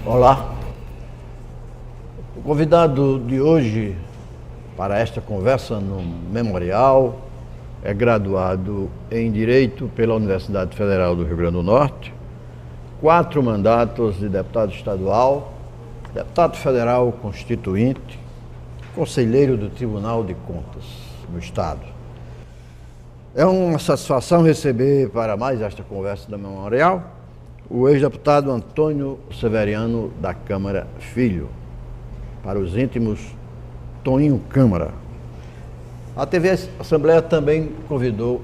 Olá, o convidado de hoje para esta conversa no Memorial é graduado em Direito pela Universidade Federal do Rio Grande do Norte, 4 mandatos de deputado estadual, deputado federal constituinte, conselheiro do Tribunal de Contas do Estado. É uma satisfação receber para mais esta conversa do Memorial o ex-deputado Antônio Severiano da Câmara Filho, para os íntimos, Toninho Câmara. A TV Assembleia também convidou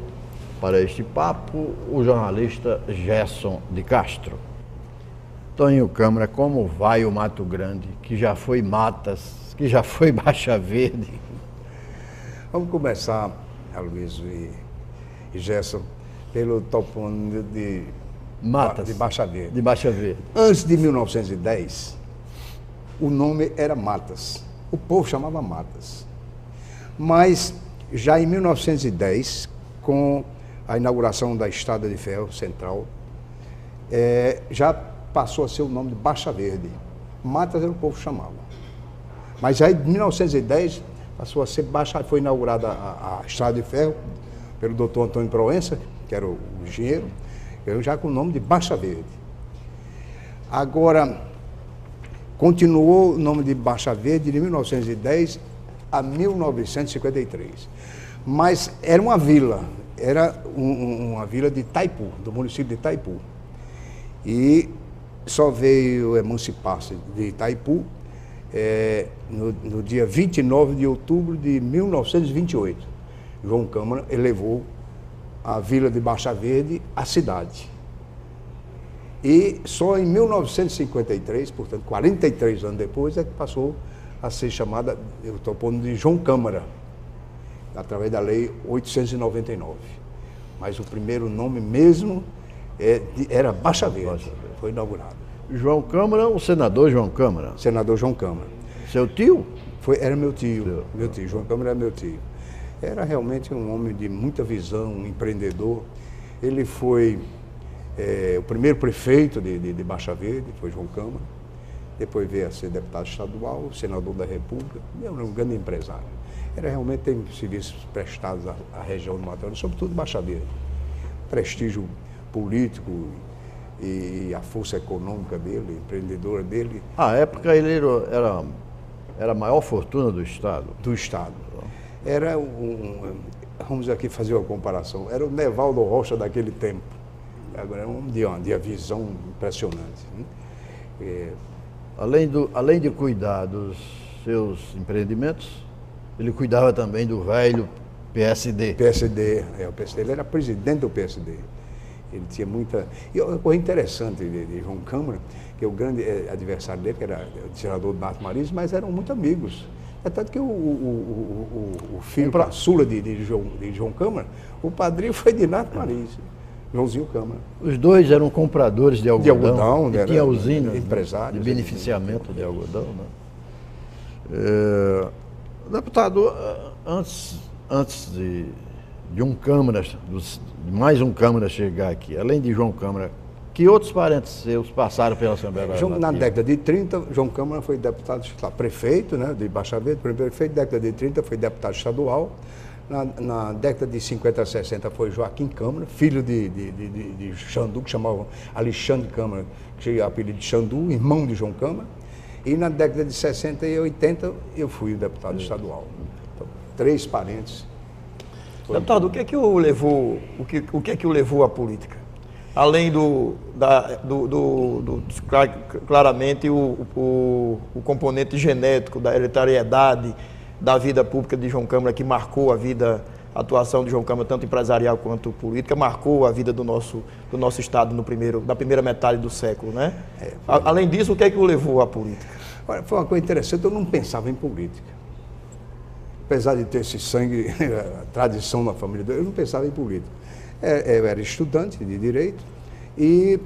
para este papo o jornalista Gerson de Castro. Toninho Câmara, como vai o Mato Grande, que já foi Matas, que já foi Baixa Verde? Vamos começar, Aloysio e Gerson, pelo topônimo de Matas, de Baixa Verde. De Baixa Verde. Antes de 1910, o nome era Matas. O povo chamava Matas. Mas já em 1910, com a inauguração da Estrada de Ferro Central, já passou a ser o nome de Baixa Verde. Matas era o povo chamava. Mas já em 1910 passou a ser Baixa, foi inaugurada a Estrada de Ferro pelo doutor Antônio Proença, que era o engenheiro, já com o nome de Baixa Verde. Agora, continuou o nome de Baixa Verde de 1910 a 1953. Mas era uma vila, uma vila de Itaipu, do município de Itaipu. E só veio emancipar-se de Itaipu no dia 29 de outubro de 1928. João Câmara elevou a vila de Baixa Verde à cidade. E só em 1953, portanto, 43 anos depois, é que passou a ser chamada, eu estou pondo de João Câmara, através da Lei 899. Mas o primeiro nome mesmo era Baixa Verde, foi inaugurado. João Câmara, o senador João Câmara? Senador João Câmara. Seu tio? Era meu tio, João Câmara era meu tio. Era realmente um homem de muita visão, um empreendedor. Ele foi o primeiro prefeito de Baixa Verde, foi João Câmara. Depois veio a ser deputado estadual, senador da República. Era um grande empresário. Realmente tem serviços prestados à região do Mato Grosso, sobretudo Baixa Verde. Prestígio político e a força econômica dele, empreendedora dele. À época ele era a maior fortuna do Estado. Do Estado. Era vamos aqui fazer uma comparação, era o Nevaldo Rocha daquele tempo. Agora é um de uma visão impressionante. Né? Além de cuidar dos seus empreendimentos, ele cuidava também do velho PSD. O PSD, ele era presidente do PSD. Ele tinha muita... E uma coisa interessante de João Câmara, que o grande adversário dele, que era o senador Nato Mariz, mas eram muito amigos. É tanto que o filho caçula de João Câmara, o padrinho foi de Nato Mariz, Joãozinho Câmara. Os dois eram compradores de algodão, e tinha usinas empresários, de beneficiamento de algodão. Né? Deputado, antes de mais um Câmara chegar aqui, além de João Câmara, que outros parentes seus passaram pela Assembleia Legislativa? Na década de 30, João Câmara foi deputado prefeito, né, de Baixa Verde, primeiro prefeito. Na década de 30 foi deputado estadual. Na década de 50 a 60 foi Joaquim Câmara, filho de Xandu, que chamavam Alexandre Câmara, que tinha o apelido de Xandu, irmão de João Câmara. E na década de 60 e 80 eu fui o deputado estadual. Então, 3 parentes. Deputado, o que é que o levou à política? Além claramente o componente genético da hereditariedade da vida pública de João Câmara, que marcou a vida atuação de João Câmara, tanto empresarial quanto política, marcou a vida do nosso Estado na primeira metade do século, né? Além disso, o que é que o levou à política? Olha, foi uma coisa interessante, eu não pensava em política. Apesar de ter esse sangue, a tradição na família, eu não pensava em política. Eu era estudante de Direito e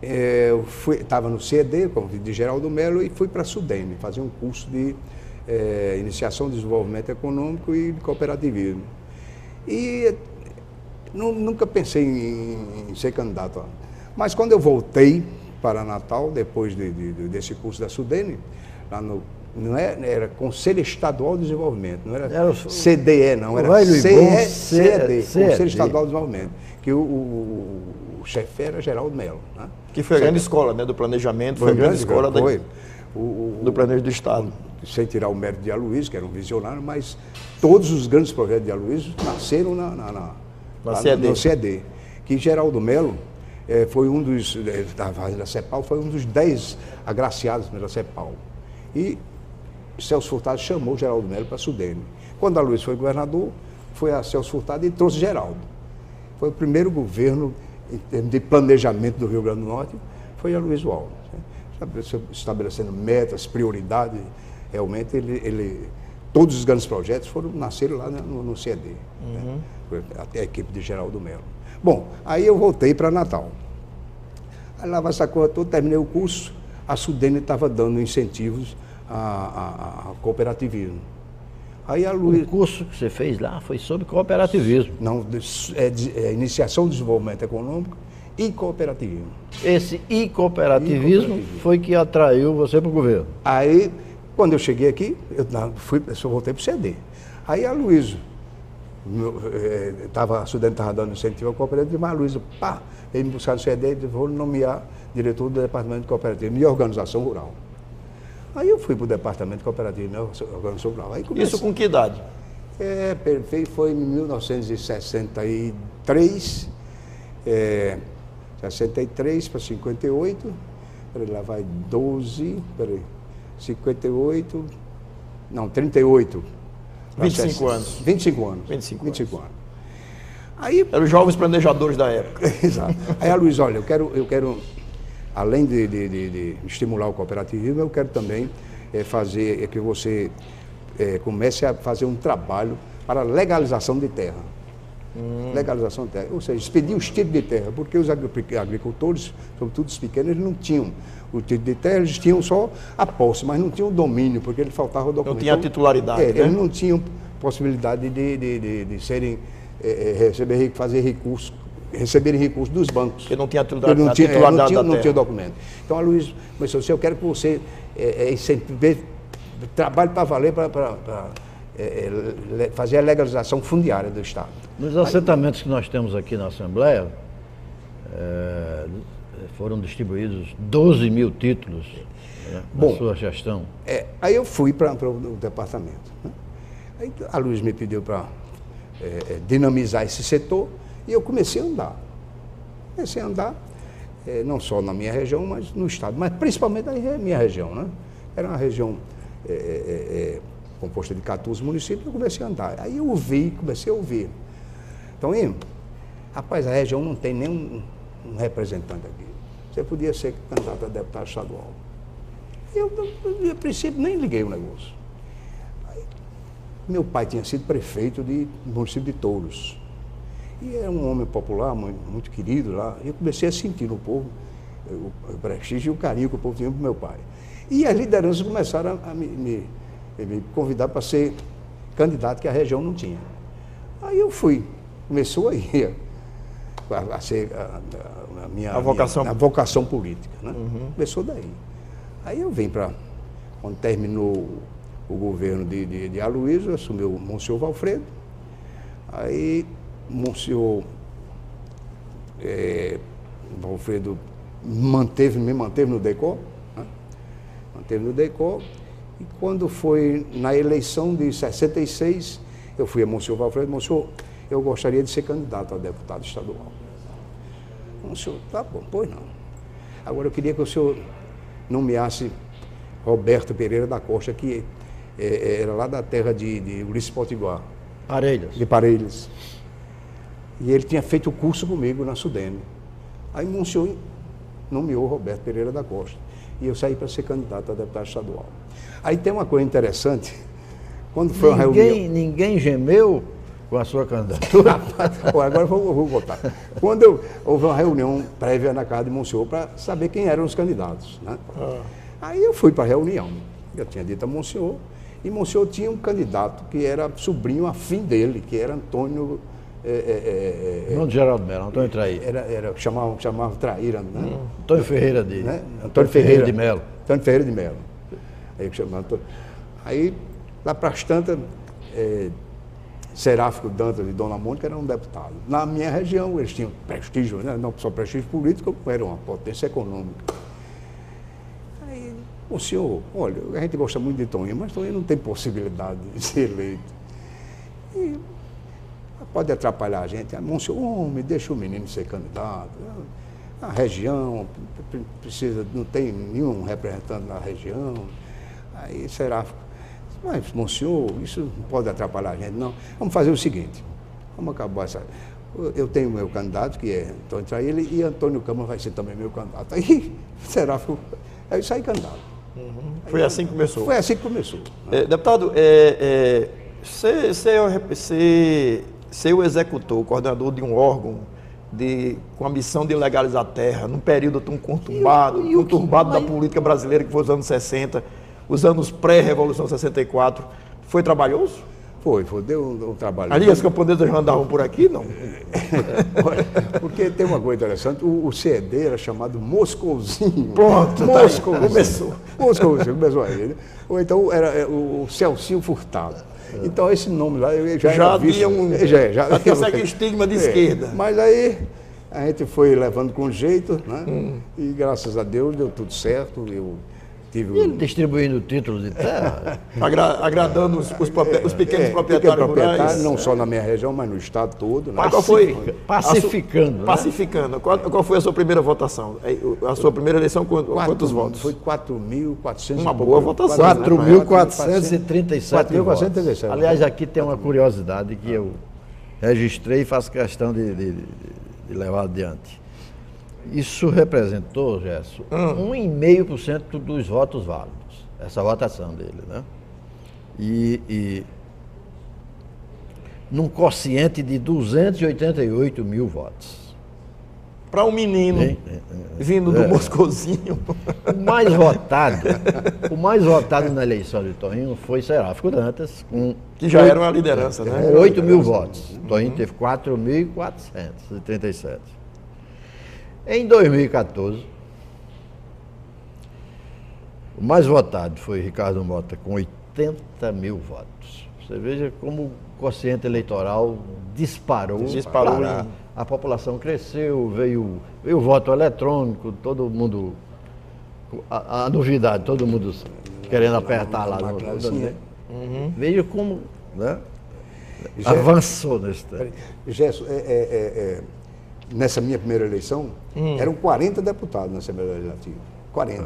eu estava no CED, convite de Geraldo Melo, e fui para a SUDENE, fazer um curso de Iniciação de Desenvolvimento Econômico e de Cooperativismo. E nunca pensei em ser candidato. Mas quando eu voltei para Natal, depois desse curso da SUDENE, lá era Conselho Estadual de Desenvolvimento, não era CDE, não, era CED, Conselho Estadual de Desenvolvimento, que o chefe era Geraldo Melo. Né? Que foi a grande escola, né, do planejamento, foi a grande escola do planejamento do Estado. Sem tirar o mérito de Aloysio, que era um visionário, mas todos os grandes projetos de Aloysio nasceram no CED, que Geraldo Melo foi um dos, da CEPAL, foi um dos 10 agraciados pela CEPAL. E Celso Furtado chamou Geraldo Melo para a SUDENE. Quando Aloysio foi governador, foi a Celso Furtado e trouxe Geraldo. Foi o primeiro governo em termos de planejamento do Rio Grande do Norte, foi Aloysio Alves. Estabelecendo metas, prioridades, realmente todos os grandes projetos nasceram lá no CED. Né? Foi a equipe de Geraldo Melo. Bom, aí eu voltei para Natal. Aí lá vai essa coisa toda, terminei o curso, a SUDENE estava dando incentivos a cooperativismo. Aí O curso que você fez lá foi sobre cooperativismo. Não, Iniciação de Desenvolvimento Econômico e Cooperativismo. Esse cooperativismo foi que atraiu você para o governo. Aí, quando eu cheguei aqui, eu voltei para o CD. Aí a Aloysio, a SUDENE estava dando incentivo ao cooperativismo, mas a Aloysio, veio me buscar no CD e disse, vou nomear diretor do Departamento de Cooperativismo e Organização Rural. Aí eu fui para o Departamento de Cooperativismo e Organização Rural. Aí Isso com que idade? Foi em 1963, 63 para 58, lá vai 58, não, 38. 25 anos. 25 anos. 25 anos. Aí, eram os jovens planejadores da época. Exato. Aí a Luiz, olha, eu quero além de estimular o cooperativismo, eu quero também fazer que você comece a fazer um trabalho para legalização de terra. Legalização de terra, ou seja, expedir os títulos de terra, porque os agricultores, sobretudo os pequenos, eles não tinham o título de terra, eles tinham só a posse, mas não tinham o domínio, porque ele faltava o documento. Não tinha a titularidade, né? Eles não tinham possibilidade de serem, receberem recursos dos bancos. Porque não tinha a titularidade da terra. Não tinha documento. Então a Luiz começou assim, eu quero que você trabalhe para valer, para fazer a legalização fundiária do Estado. Nos assentamentos que nós temos aqui na Assembleia, foram distribuídos 12 mil títulos, né, na sua gestão. Aí eu fui para o departamento. Né? Aí a Luiz me pediu para dinamizar esse setor e eu comecei a andar. Comecei a andar, não só na minha região, mas no Estado, mas principalmente na minha região. Né? Era uma região composta de 14 municípios, eu comecei a andar. Aí eu comecei a ouvir. Então, rapaz, a região não tem nenhum representante aqui. Você podia ser candidato a deputado estadual. Eu, a princípio, nem liguei o negócio. Aí, meu pai tinha sido prefeito do município de Touros. E era um homem popular, muito querido lá. E eu comecei a sentir no povo o prestígio e o carinho que o povo tinha para o meu pai. E as lideranças começaram a me convidar para ser candidato que a região não tinha. Aí eu fui. Começou aí a ser a minha vocação política. Né? Começou daí. Aí eu vim para, quando terminou o governo de Aloysio, assumiu o Monsenhor Valfredo. Aí Monsenhor Valfredo me manteve no DECOR. Né? Manteve no DECOR. E quando foi na eleição de 66, eu fui a Monsenhor Valfredo, Monsenhor, eu gostaria de ser candidato a deputado estadual. Monsenhor, tá bom, pois não. Agora eu queria que o senhor nomeasse Roberto Pereira da Costa, que era lá da terra de Ulisses Potiguar, Parelhas. de Parelhas. E ele tinha feito o curso comigo na Sudene. Aí Monsenhor nomeou Roberto Pereira da Costa. E eu saí para ser candidato a deputado estadual. Aí tem uma coisa interessante. Quando foi uma reunião... Ninguém gemeu com a sua candidatura? Agora eu vou voltar. Quando houve uma reunião prévia na casa de Monsenhor para saber quem eram os candidatos, né? Aí eu fui para a reunião. Eu tinha dito a Monsenhor. E Monsenhor tinha um candidato que era sobrinho afim dele, que era Antônio... Não de Geraldo Mello, Antônio Traíra. Chamava Traíra, né? Antônio Ferreira de... Né? Antônio Ferreira de Mello. Antônio Ferreira de Mello. Aí, lá para as tantas, Seráfico Dantas e Dona Mônica eram deputados. Na minha região, eles tinham prestígio, né? Não só prestígio político, como era uma potência econômica. Aí, o senhor, olha, a gente gosta muito de Toninho, mas Toninho não tem possibilidade de ser eleito. E pode atrapalhar a gente. Monsenhor, homem, deixa o menino ser candidato. A região precisa, não tem nenhum representante na região. Aí Seráfico, mas, Monsenhor, isso não pode atrapalhar a gente, não. Vamos fazer o seguinte, vamos acabar essa... Eu tenho meu candidato, que é Antônio Traíra, e Antônio Câmara vai ser também meu candidato. Aí Seráfico, aí saí candidato. Foi assim que começou? Foi assim que começou. Deputado, ser o executor, o coordenador de um órgão com a missão de legalizar a terra, num período tão conturbado da política brasileira, que foi os anos 60, os anos pré-Revolução 64, foi trabalhoso? Foi, deu um trabalho. Ali as camponesas já andavam por aqui, não? Porque tem uma coisa interessante, o CED era chamado Moscouzinho. Pronto, Moscouzinho. Começou. Moscouzinho, começou aí, né? Ou então era o Celcinho Furtado. Então esse nome lá eu já tinha já tinha certo estigma de esquerda. Mas aí a gente foi levando com jeito, né? E graças a Deus deu tudo certo. Eu tive ele distribuindo títulos de terra. Agradando os pequenos proprietários rurais. Não só na minha região, mas no estado todo. Né? Qual foi pacificando. Pacificando. Qual foi a sua primeira votação? A sua primeira eleição, quantos votos? Foi 4.400. Uma boa votação. 4.437 votos. Aliás, aqui tem uma curiosidade que eu registrei e faço questão de levar adiante. Isso representou, Gerson, 1,5% dos votos válidos, essa votação dele, né? E num quociente de 288 mil votos. Para um menino vindo do Moscouzinho. O mais votado na eleição de Toninho foi Seráfico Dantas, que já era uma liderança, né? 8 mil votos. Toninho teve 4.437. Em 2014, o mais votado foi Ricardo Mota, com 80 mil votos. Você veja como o quociente eleitoral disparou. A população cresceu, veio o voto eletrônico, todo mundo... A novidade, todo mundo querendo apertar lá no... Veja como, né? Avançou nesse tempo. Gerson, nessa minha primeira eleição, eram 40 deputados na Assembleia Legislativa. 40.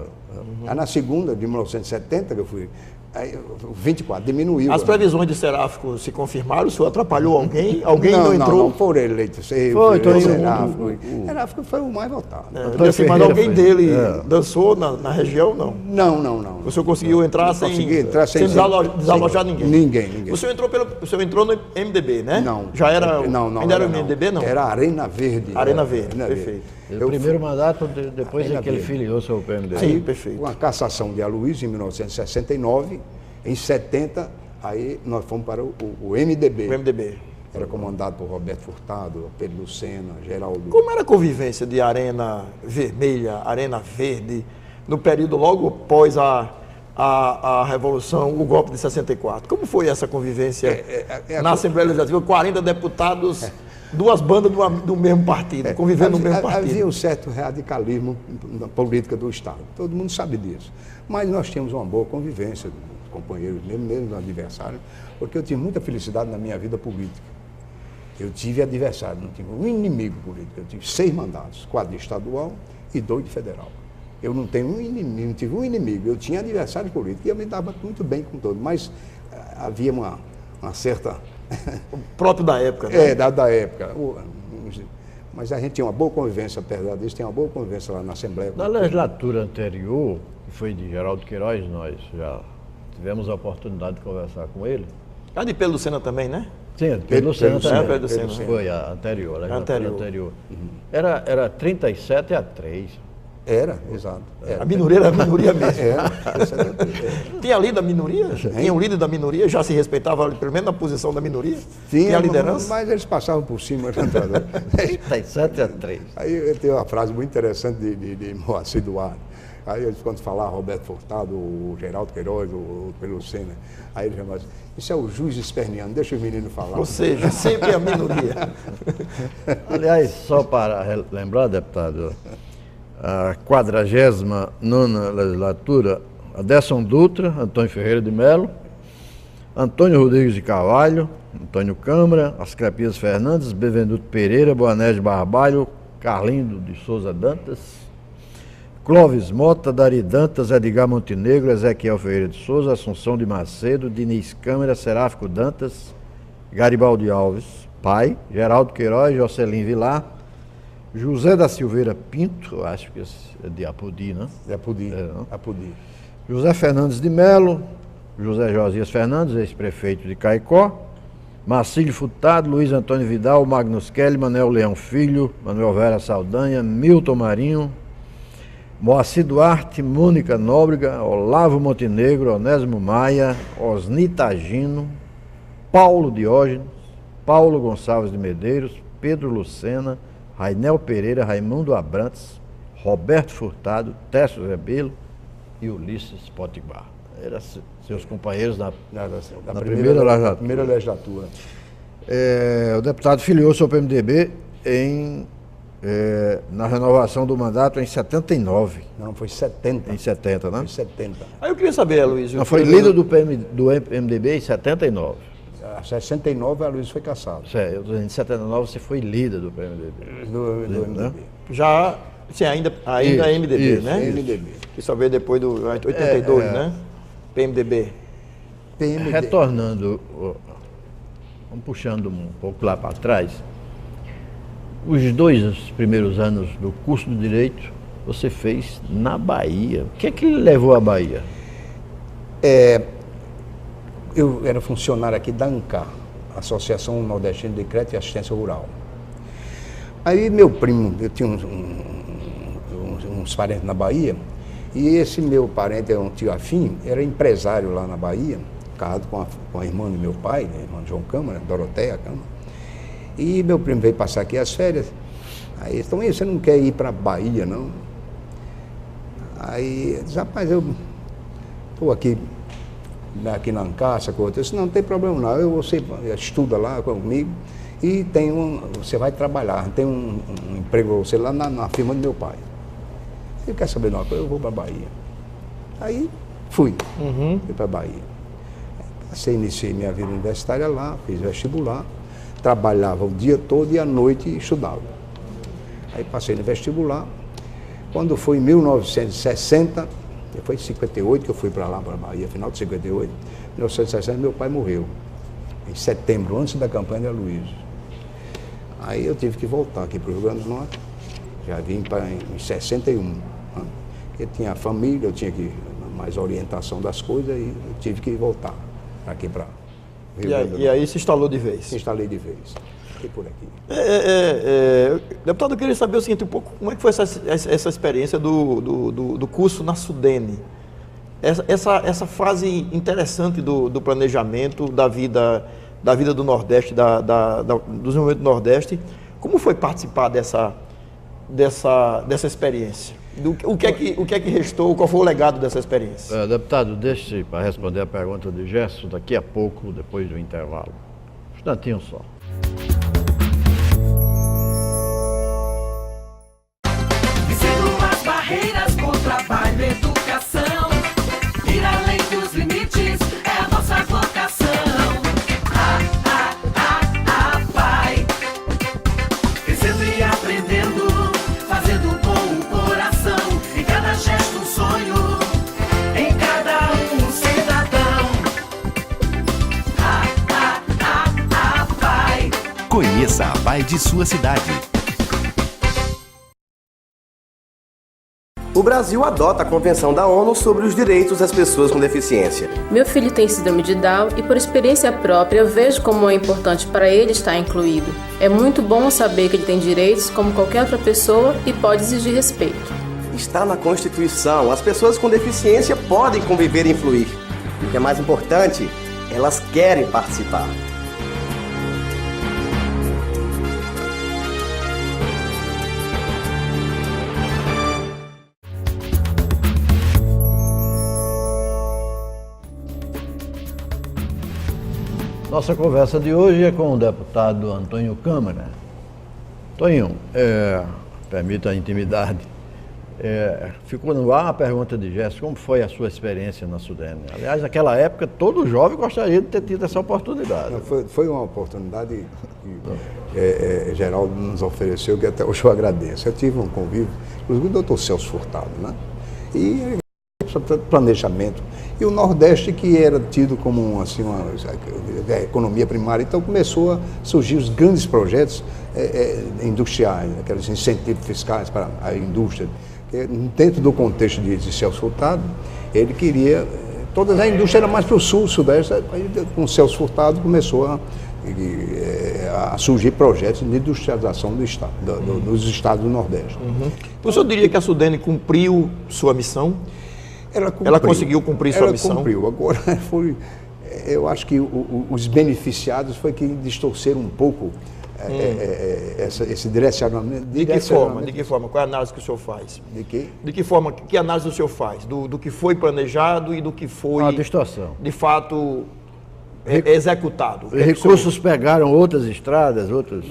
Aí na segunda, de 1970, que eu fui, aí, 24, diminuiu. As previsões de Seráfico se confirmaram? O senhor atrapalhou alguém? Alguém não entrou? Não, foram eleitos. Seráfico foi o mais votado. Mas alguém dele dançou na região, não? Não. O senhor conseguiu entrar sem desalojar ninguém? Ninguém. O senhor entrou no MDB, né? Não. Já era... Não. Ainda era o MDB, não? Era Arena Verde. Arena Verde, perfeito. O primeiro mandato, depois é que ele filiou-se ao PMDB. Sim, perfeito. Com a cassação de Aloysio em 1969, em 70, aí nós fomos para o MDB. O MDB. Era comandado por Roberto Furtado, Pedro Lucena, Geraldo. Como era a convivência de Arena Vermelha, Arena Verde, no período logo após a Revolução, o golpe de 64? Como foi essa convivência na Assembleia Legislativa? 40 deputados... Duas bandas do mesmo partido, convivendo no mesmo partido. Havia um certo radicalismo na política do Estado, todo mundo sabe disso. Mas nós tínhamos uma boa convivência, companheiros mesmo no adversário, porque eu tive muita felicidade na minha vida política. Eu tive adversário, não tive um inimigo político. Eu tive 6 mandatos, 4 de estadual e 2 de federal. Eu não tenho um inimigo, não tive um inimigo. Eu tinha adversário político e eu me dava muito bem com todos, mas havia uma certa O próprio da época, né? Da época. Mas a gente tinha uma boa convivência, apesar disso, tinha uma boa convivência lá na Assembleia. Na legislatura anterior, que foi de Geraldo Queiroz, nós já tivemos a oportunidade de conversar com ele. A de Pedro Lucena também, né? Sim, Pedro Lucena também. Pedro Lucena. Foi a anterior, a legislatura anterior. Era 37-3. Era, exato. Era. A minoria era a minoria mesmo. Era. Tinha líder da minoria? Tinha um líder da minoria? Já se respeitava, pelo menos, na posição da minoria? Tinha liderança? Mas eles passavam por cima. 37-3. Aí tem uma frase muito interessante de Moacir Duarte. Aí eles, quando falaram Roberto Furtado, o Geraldo Queiroz, o Pedro Lucena, aí ele chamava assim, isso é o juiz esperneando, deixa o menino falar. Ou seja, sempre a minoria. Aliás, só para lembrar, deputado, a 49ª legislatura, Aderson Dutra, Antônio Ferreira de Melo, Antônio Rodrigues de Carvalho, Antônio Câmara, Asclepias Fernandes, Benevenuto Pereira, Boanerges Barbalho, Carlindo de Souza Dantas, Clóvis Mota, Dari Dantas, Edgar Montenegro, Ezequiel Ferreira de Souza, Assunção de Macedo, Diniz Câmara, Seráfico Dantas, Garibaldi Alves, pai, Geraldo Queiroz, Jocelyn Vilar, José da Silveira Pinto, acho que esse é de Apodi, né? De Apodi, Apodi. José Fernandes de Melo, José Josias Fernandes, ex-prefeito de Caicó, Marcílio Furtado, Luiz Antônio Vidal, Magnus Kelly, Manuel Leão Filho, Manuel Vera Saldanha, Milton Marinho, Moacir Duarte, Mônica Nóbrega, Olavo Montenegro, Onésimo Maia, Osni Tagino, Paulo Diógenes, Paulo Gonçalves de Medeiros, Pedro Lucena, Rainel Pereira, Raimundo Abrantes, Roberto Furtado, Técio Rebelo e Ulisses Potiguar. Eram seus companheiros da primeira legislatura. O deputado filiou-se ao PMDB na renovação do mandato em 79. Não, foi 70. Em 70, né? Foi 70. Aí eu queria saber, Luiz... Não, foi líder do MDB em 79. Em 69, a Luiz foi caçado. Em 79 você foi líder do PMDB. Do MDB. Né? Já, sim, ainda é MDB, isso, né? MDB. Que só veio depois do 82, né? PMDB. Retornando, vamos puxando um pouco lá para trás, os 2 primeiros anos do curso de Direito você fez na Bahia. O que é que lhe levou à Bahia? Eu era funcionário aqui da ANCAR, Associação Nordestina de Crédito e Assistência Rural. Aí meu primo, eu tinha uns parentes na Bahia, e esse meu parente, um tio afim, era empresário lá na Bahia, casado com a irmã do meu pai, a irmã de João Câmara, Doroteia Câmara. E meu primo veio passar aqui as férias. Aí então, você não quer ir para a Bahia, não? Aí eu disse, rapaz, eu estou aqui na Ancaça, eu disse, não tem problema não, você estuda lá comigo e você vai trabalhar, tem um emprego você lá na firma do meu pai. Você quer saber não, eu vou para a Bahia. Aí fui para a Bahia. Iniciei minha vida universitária lá, fiz vestibular, trabalhava o dia todo e à noite estudava. Aí passei no vestibular. Quando foi em 1960, foi em 58 que eu fui para lá, para a Bahia, final de 58, em 1960 meu pai morreu, em setembro, antes da campanha da Luiz. Aí eu tive que voltar aqui para o Rio Grande do Norte, já vim em 61, né? Porque tinha a família, eu tinha que mais orientação das coisas e eu tive que voltar aqui para o Rio Grande do Norte. E aí se instalou de vez? Se instalei de vez. Fiquei por aqui. Deputado, eu queria saber o seguinte, um pouco, como é que foi essa experiência do curso na Sudene? Essa fase interessante do planejamento, da vida do Nordeste, do desenvolvimento do Nordeste. Como foi participar dessa experiência? O que é que restou? Qual foi o legado dessa experiência? Deputado, deixe para responder a pergunta de Gerson daqui a pouco, depois do intervalo. Um instantinho só. Barreiras com trabalho e educação. Ir além dos limites é a nossa vocação. Pai. Crescendo e aprendendo, fazendo com o coração. Em cada gesto um sonho, em cada um cidadão. Conheça a Vai de sua cidade. O Brasil adota a Convenção da ONU sobre os direitos das pessoas com deficiência. Meu filho tem síndrome de Down e, por experiência própria, vejo como é importante para ele estar incluído. É muito bom saber que ele tem direitos como qualquer outra pessoa e pode exigir respeito. Está na Constituição. As pessoas com deficiência podem conviver e influir. E o que é mais importante, elas querem participar. Nossa conversa de hoje é com o deputado Antônio Câmara. Tonho, permita a intimidade, ficou no ar a pergunta de Jéssica, como foi a sua experiência na Sudene? Aliás, naquela época, todo jovem gostaria de ter tido essa oportunidade. Foi uma oportunidade que Geraldo nos ofereceu, que até hoje eu agradeço. Eu tive um convívio, inclusive o doutor Celso Furtado, né? E planejamento. E o Nordeste, que era tido como assim, uma economia primária, então começou a surgir os grandes projetos industriais, aqueles incentivos fiscais para a indústria. Dentro do contexto de Celso Furtado, ele queria, toda a indústria era mais para o sul, sudeste, aí, com o Celso Furtado começou a surgir projetos de industrialização do estado, dos estados do Nordeste. Uhum. O senhor diria que a Sudene cumpriu sua missão? Ela conseguiu cumprir sua missão? Ela cumpriu. Agora, eu acho que os beneficiados foi que distorceram um pouco esse direcionamento. De que forma? De que forma? Qual é a análise que o senhor faz? De quê? De que forma? Que análise o senhor faz? Do que foi planejado e do que foi, distorção. De fato, executado? Recursos pegaram outras estradas, outras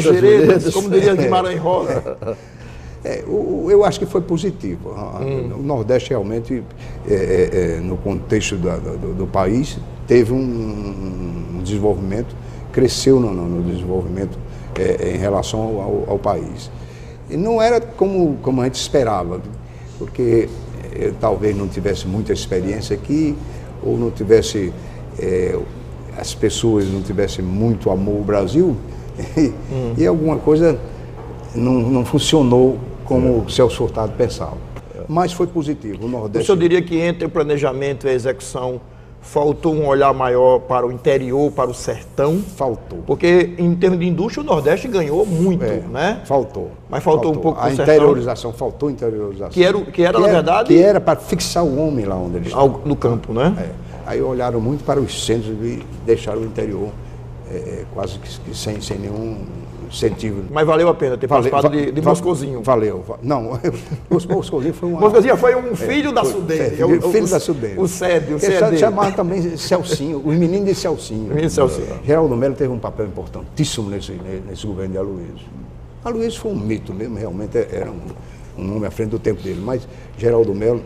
veredas, como diria Guimarães Rosa. Eu acho que foi positivo. O Nordeste realmente, no contexto do país, teve um desenvolvimento, cresceu no desenvolvimento em relação ao país. E não era como a gente esperava, porque talvez não tivesse muita experiência aqui, ou não tivesse, as pessoas não tivessem muito amor ao Brasil, e alguma coisa não funcionou como o Celso Furtado pensava. Mas foi positivo. O Nordeste... O senhor diria que entre o planejamento e a execução faltou um olhar maior para o interior, para o sertão? Faltou. Porque em termos de indústria o Nordeste ganhou muito, né? Faltou. Mas faltou um pouco a interiorização, faltou interiorização. Que era na verdade... Que era para fixar o homem lá onde ele estava. No campo, né? Aí olharam muito para os centros e deixaram o interior quase que sem nenhum... incentivo. Mas valeu a pena ter participado de Moscozinho. Valeu. Não, Moscozinho foi uma... Moscozinho foi um filho da Sudene. Filho da Sudene. O Cédio. Chamaram também Celcinho, os meninos de Celcinho. Geraldo Melo teve um papel importantíssimo nesse governo de Aloysio. Aloysio foi um mito mesmo, realmente era um nome à frente do tempo dele. Mas Geraldo Melo,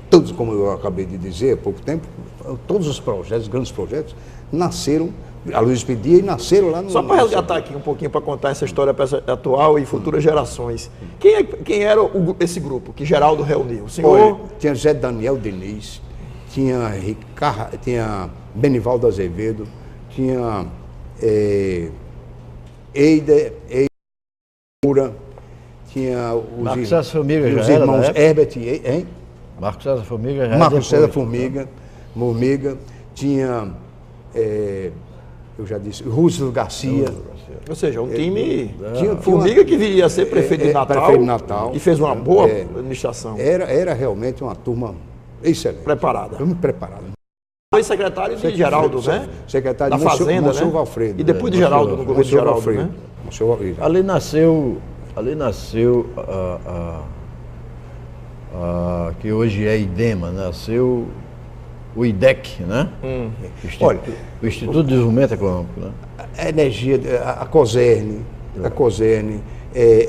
todos, como eu acabei de dizer há pouco tempo, todos os projetos, grandes projetos, nasceram... A Luiz pedia e nasceram lá no... Só para resgatar aqui um pouquinho, para contar essa história para essa atual e futuras gerações. Quem era esse grupo que Geraldo reuniu? O senhor... Olha, tinha Zé Daniel Diniz, tinha Benivaldo Azevedo, tinha Eider Moura, tinha Marcos César Formiga, os irmãos Herbert, hein? Marcos César Formiga já Marcos César Formiga, tinha... eu já disse, Rússio Garcia. Ou seja, um time... Formiga que viria a ser prefeito de Natal. E fez uma boa administração. Era realmente uma turma excelente. Preparada. Muito preparada. Foi secretário de Geraldo, né? Secretário da Fazenda, Monsenhor né? Valfredo. E depois de Geraldo, no governo de Geraldo, né? Ali nasceu que hoje é IDEMA, nasceu o IDEC, né? Olha, o Instituto de Desenvolvimento Econômico, né? A energia, a COSERN,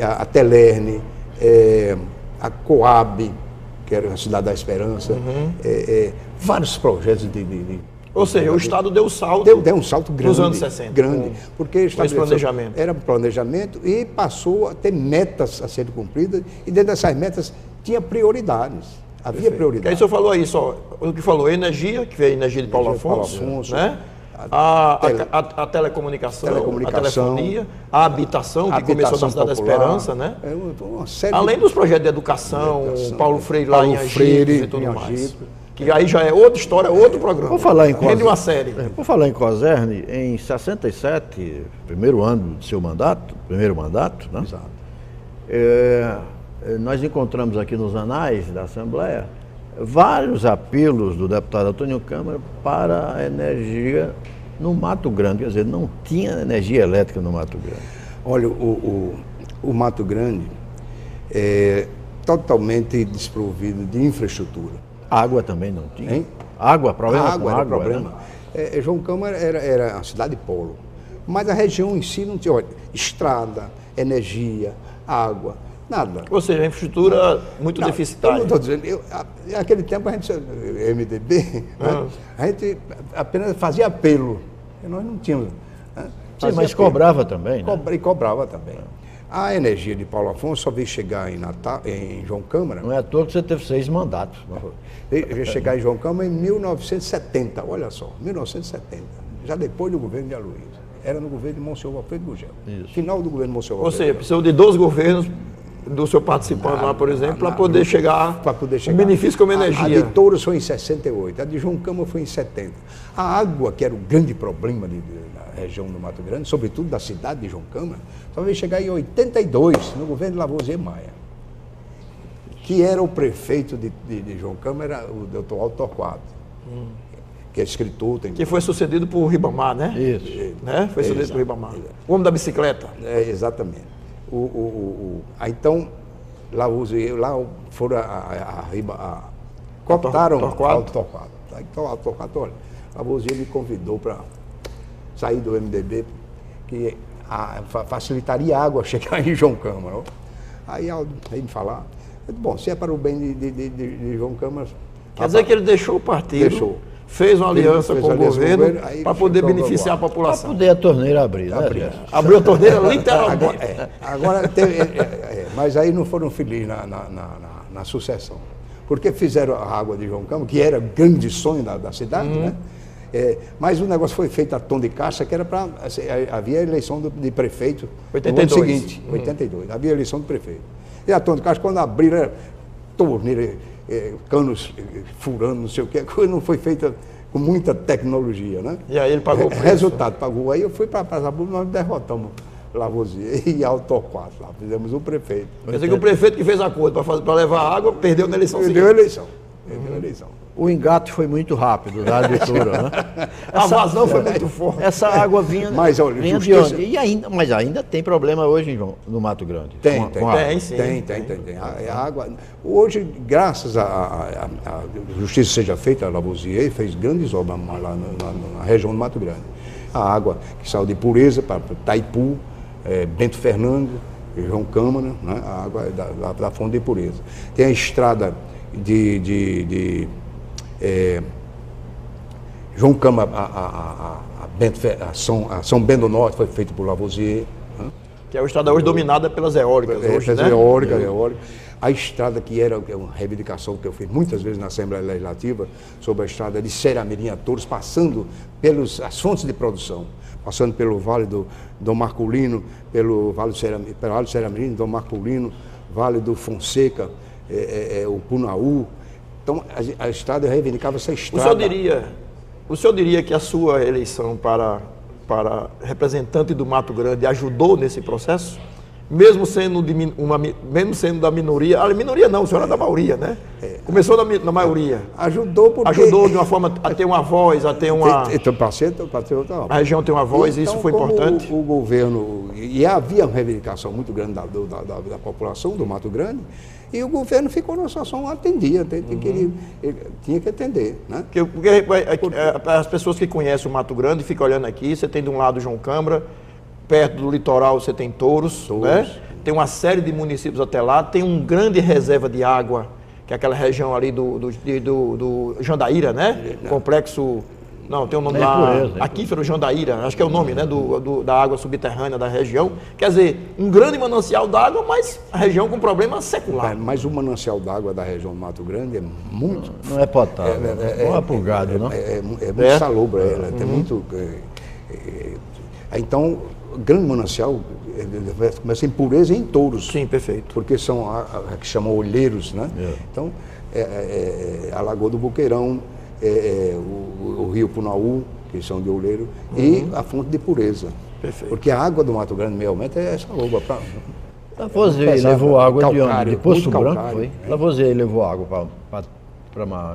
a Telerne, a Coab, que era a Cidade da Esperança, vários projetos Ou seja, o Estado deu um salto. Deu um salto grande. Nos anos 60. Grande. Porque esse planejamento. Era um planejamento e passou a ter metas a serem cumpridas, e dentro dessas metas tinha prioridades. Havia prioridade. Aí o senhor falou aí, o que falou, energia, que veio a energia de Paulo Afonso, né? a telecomunicação, a telefonia, a habitação, que começou na Cidade da Esperança, né? Uma série Além dos projetos de educação, Paulo Freire lá em Agito e tudo mais. Que aí já é outra história, outro programa. Por falar em Rende uma série. Por falar em COSERN, em 67, primeiro ano do seu mandato, primeiro mandato, né? Exato. Nós encontramos aqui nos anais da Assembleia vários apelos do deputado Antônio Câmara para a energia no Mato Grande. Quer dizer, não tinha energia elétrica no Mato Grande. Olha, o Mato Grande é totalmente desprovido de infraestrutura. Água também não tinha. Hein? Água, problema água com era água. problema. Né? João Câmara era uma cidade polo, mas a região em si não tinha, olha, estrada, energia, água, nada. Ou seja, a infraestrutura muito deficitária. Eu não estou dizendo, naquele tempo a gente, MDB, né, a gente apenas fazia apelo, e nós não tínhamos. Né, Sim, mas apelo. cobrava também, né? E cobrava também. A energia de Paulo Afonso só veio chegar em João Câmara. Não é à toa que você teve 6 mandatos. Né? Veio chegar em João Câmara em 1970, olha só, 1970, já depois do governo de Aloysio. Era no governo de Monsenhor Alfredo Gugel. Final do governo de Monsenhor Ou Alfredo. seja, precisou de 2 governos do senhor participando lá, por exemplo, para poder chegar o benefício como energia. A de Touros foi em 68, a de João Câmara foi em 70. A água, que era o grande problema da região do Mato Grande, sobretudo da cidade de João Câmara, só veio chegar em 82, no governo de Lavoisier Maia, que era o prefeito de João Câmara, o doutor Alto Torquato, que é escritor. Que foi sucedido por Ribamar, né? Isso. Né? Foi sucedido por Ribamar. O homem da bicicleta. Exatamente. Então, Lavoisier, lá foram cooptaram Alto Torquato. Então, Alto Torquato, olha, Lavoisier me convidou para sair do MDB, que facilitaria a água chegar em João Câmara. Aí me falar, bom, se é para o bem de João Câmara... Quer dizer que ele deixou o partido, fez uma aliança com o governo para poder beneficiar a população. Para poder a torneira abrir, né? Abriu a torneira literalmente. Agora mas aí não foram felizes na sucessão. Porque fizeram a água de João Câmara, que era grande sonho da cidade, né? Mas o negócio foi feito a tom de caixa, que era para... havia eleição de prefeito 82. no ano seguinte, 82. Havia eleição de prefeito. E a tom de caixa, quando abriram, era torneira, canos furando, não sei o que, a coisa não foi feita com muita tecnologia, né? E aí ele pagou o preço. Resultado, pagou. Aí eu fui para a Praça Pública, nós derrotamos Lavoisier e Alto Torquato lá, fizemos o prefeito. Quer dizer que o prefeito que fez acordo para levar água, perdeu na eleição seguinte. Perdeu a eleição. O engate foi muito rápido da editora, né? A vazão foi muito forte. Essa água vinha, mas, olha, vinha de onde? Mas ainda tem problema hoje no Mato Grande. Tem. A água. Hoje, graças à justiça seja feita, a Lavoisier fez grandes obras lá na região do Mato Grande. A água que saiu de Pureza para Itaipu, Bento Fernando, João Câmara, né? A água da fonte de Pureza. Tem a estrada de João Câmara a São Bento do Norte foi feito por Lavoisier, né? Que é uma estrada hoje dominada pelas eólicas. Eólica. A estrada que era uma reivindicação que eu fiz muitas vezes na Assembleia Legislativa sobre a estrada de Ceramirim a Touros, passando as fontes de produção, passando pelo Vale do Dom Marculino, pelo Vale do Ceramirim, Dom Marculino, Vale do Fonseca, o Punaú. Então, a estrada, eu reivindicava essa estrada. O senhor diria que a sua eleição para representante do Mato Grande ajudou nesse processo? Mesmo sendo da minoria, a minoria não, o senhor era da maioria, né? Começou na maioria. Ajudou porque... Ajudou de uma forma a ter uma voz, a ter uma... A região tem uma voz, então, isso foi importante. O governo... E havia uma reivindicação muito grande da população do Mato Grande, e o governo ficou numa situação, atendia, tinha que atender, né? Porque as pessoas que conhecem o Mato Grande ficam olhando aqui, você tem de um lado João Câmara, perto do litoral você tem Touros, né? Tem uma série de municípios até lá, tem uma grande reserva de água, que é aquela região ali do Jandaíra, né? Complexo Não, tem o nome É lá, impureza, aquífero Jandaíra, acho que é o nome, né, da água subterrânea da região. Quer dizer, um grande manancial d'água, mas a região com problema secular. Mas o manancial d'água da região do Mato Grande é muito... Não é potável, não é para o gado, não? É muito salobra, tem muito... Então, grande manancial começa em pureza em touros. Sim, perfeito. Porque são a que chamam olheiros, né? Então, a Lagoa do Boqueirão, o Rio Punaú, que são de olheiro, e a fonte de pureza. Perfeito. Porque a água do Mato Grande, realmente, é salobra. Lavoisier levou água de onde? De Poço Branco, calcário, foi? Lavoisier levou água para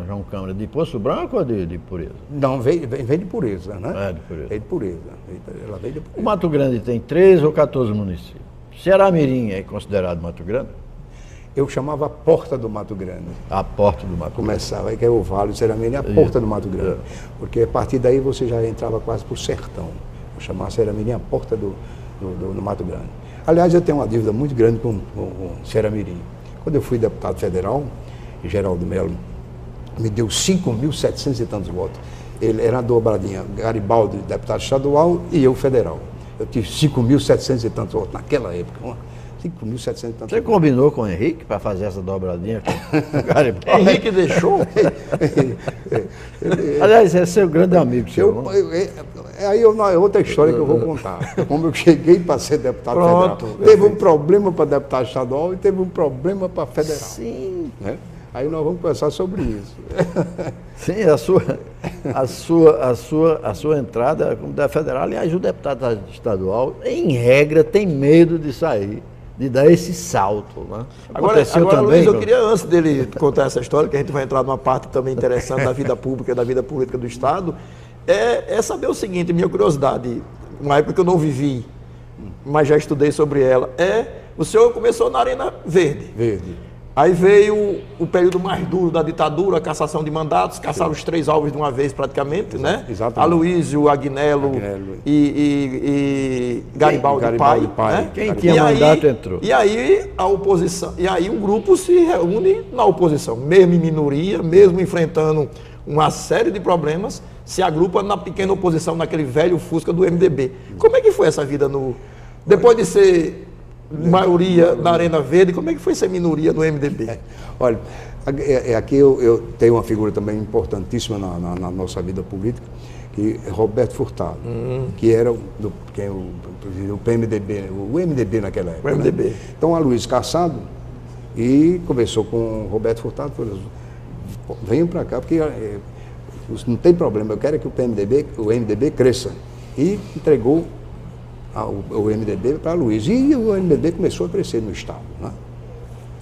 João Câmara de Poço Branco ou de pureza? Não, vem de pureza, né? De pureza. Vem de pureza. Ela vem de O pureza. Mato Grande tem 13 ou 14 municípios. Ceará-Mirim é considerado Mato Grande? Eu chamava a Porta do Mato Grande. A porta do Mato Grande. Começava, que é o Vale do Ceramini, a Porta do Mato Grande. Porque a partir daí você já entrava quase para o sertão. Eu chamava Ceramini a Porta do Mato Grande. Aliás, eu tenho uma dívida muito grande com o Ceará-Mirim. Quando eu fui deputado federal, Geraldo Melo me deu 5.700 e tantos votos. Ele era a dobradinha, Garibaldi, deputado estadual, e eu federal. Eu tive 5.700 e tantos votos naquela época. 5.700 e tantos Você combinou com o Henrique para fazer essa dobradinha com o Garibaldi? Henrique deixou? Aliás, é seu grande amigo, seu. Aí é outra história que eu vou contar. Como eu cheguei para ser deputado Pronto, federal. Teve um problema para deputado estadual e teve um problema para federal. Sim. Né? Aí nós vamos conversar sobre isso. Sim, a sua entrada como deputado federal, aliás, o deputado estadual, em regra, tem medo de sair, de dar esse salto. Né? Agora também, Luiz, eu queria, antes dele contar essa história, que a gente vai entrar numa parte também interessante da vida pública e da vida política do Estado, é saber o seguinte, minha curiosidade, uma época que eu não vivi, mas já estudei sobre ela, o senhor começou na Arena Verde. Aí veio o período mais duro da ditadura, a cassação de mandatos, cassaram os 3 alvos de uma vez praticamente, né? Exatamente. Aloísio, Agnello e Garibaldi Pai. Né? Quem tinha mandato entrou. E aí a oposição, e aí um grupo se reúne na oposição, mesmo em minoria, mesmo enfrentando uma série de problemas, se agrupa na pequena oposição, naquele velho Fusca do MDB. Como é que foi essa vida depois de ser maioria na Arena Verde, como é que foi ser minoria no MDB? Olha, aqui eu tenho uma figura também importantíssima na nossa vida política, que é Roberto Furtado, que era o PMDB, o MDB naquela época. O MDB. Né? Então, a Luiz Cassado, e conversou com o Roberto Furtado, falou, venham para cá, porque não tem problema, eu quero que o MDB cresça. E entregou o MDB para Luiz. E o MDB começou a crescer no Estado. Né?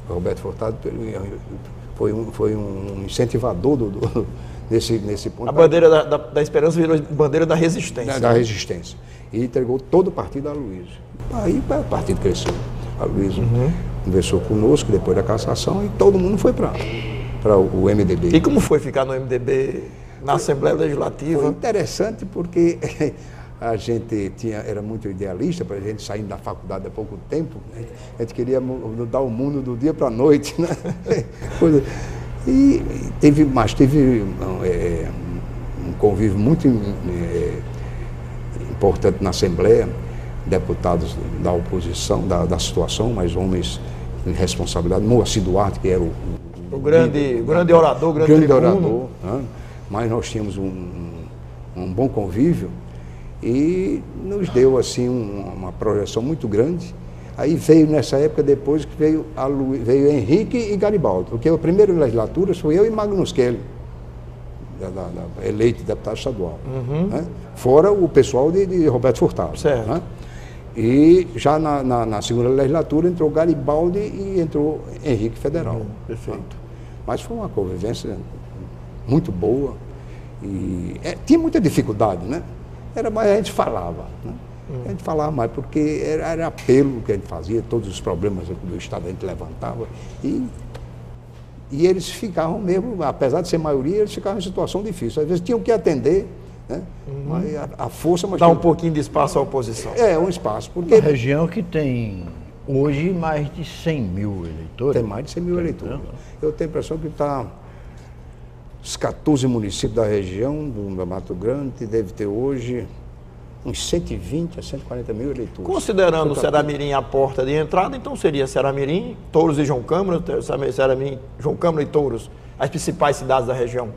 O Roberto Furtado foi um incentivador nesse ponto. A bandeira da esperança virou bandeira da resistência. Da resistência. E entregou todo o partido a Luiz. Aí o partido cresceu. A Luiz conversou conosco depois da cassação e todo mundo foi para o MDB. E como foi ficar no MDB, na Assembleia Legislativa? Foi interessante porque a gente era muito idealista, para a gente saindo da faculdade há pouco tempo, né? A gente queria mudar o mundo do dia para a noite, né? E teve um convívio muito importante na Assembleia, deputados da oposição, da situação, mas homens de responsabilidade, Moacir Duarte, que era o grande orador, grande orador, né? Mas nós tínhamos um bom convívio, e nos deu assim uma projeção muito grande. Aí veio nessa época, depois que veio Henrique e Garibaldi, porque a primeira legislatura foi eu e Magnus Kelly, eleito deputado estadual, né? Fora o pessoal de Roberto Furtado. Certo. Né? E já na segunda legislatura entrou Garibaldi e entrou Henrique federal. Perfeito. Né? Mas foi uma convivência muito boa e tinha muita dificuldade, né? Mas a gente falava, né? A gente falava mais, porque era apelo que a gente fazia, todos os problemas do Estado a gente levantava, e eles ficavam mesmo, apesar de ser maioria, eles ficavam em situação difícil. Às vezes tinham que atender, né? Mas a força... Dá um pouquinho de espaço à oposição. Um espaço, porque... Uma região que tem hoje mais de 100 mil eleitores. Tem mais de 100 mil eleitores. Eu tenho a impressão que está os 14 municípios da região do Mato Grande, deve ter hoje uns 120 a 140 mil eleitores. Considerando Ceará-Mirim a porta de entrada, então seria Ceará-Mirim, Touros e João Câmara, Ceará-Mirim, João Câmara e Touros, as principais cidades da região.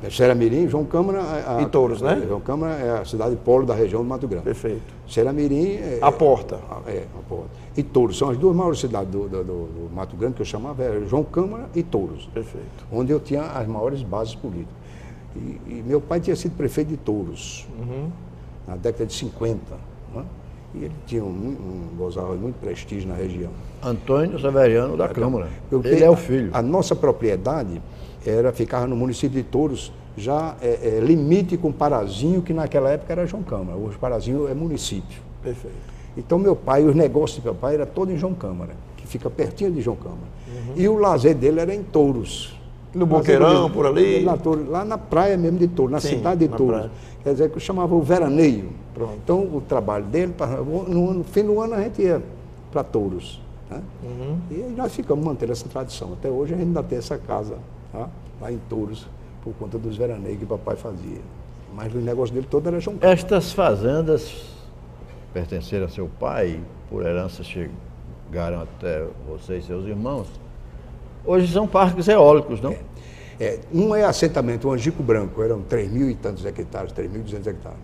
Ceará-Mirim, João Câmara... E Touros, né? João Câmara é a cidade polo da região do Mato Grande. Perfeito. Ceará-Mirim... A porta. A porta. E Touros, são as duas maiores cidades do Mato Grande, que eu chamava João Câmara e Touros. Perfeito. Onde eu tinha as maiores bases políticas. E meu pai tinha sido prefeito de Touros, na década de 50, né? E ele tinha gozava de muito prestígio na região. Antônio Severiano da Câmara. Porque Ele é o filho. A nossa propriedade ficava no município de Touros, já limite com Parazinho, que naquela época era João Câmara. Hoje Parazinho é município. Perfeito. Então meu pai, os negócios de meu pai era todo em João Câmara, que fica pertinho de João Câmara. E o lazer dele era em Touros. No Boqueirão, por ali? Lá na praia mesmo de Touros, na cidade de Touros. Praia. Quer dizer, que eu chamava o veraneio. Pronto. Então o trabalho dele, no fim do ano a gente ia para Touros. Né? E aí nós ficamos mantendo essa tradição. Até hoje a gente ainda tem essa casa, tá? Lá em Touros, por conta dos veraneios que o papai fazia. Mas o negócio dele todo era João Câmara. Estas fazendas pertenceram a seu pai, por herança chegaram até você e seus irmãos. Hoje são parques eólicos, não? Um é assentamento, o Angico Branco, eram 3.000 e tantos hectares, 3.200 hectares.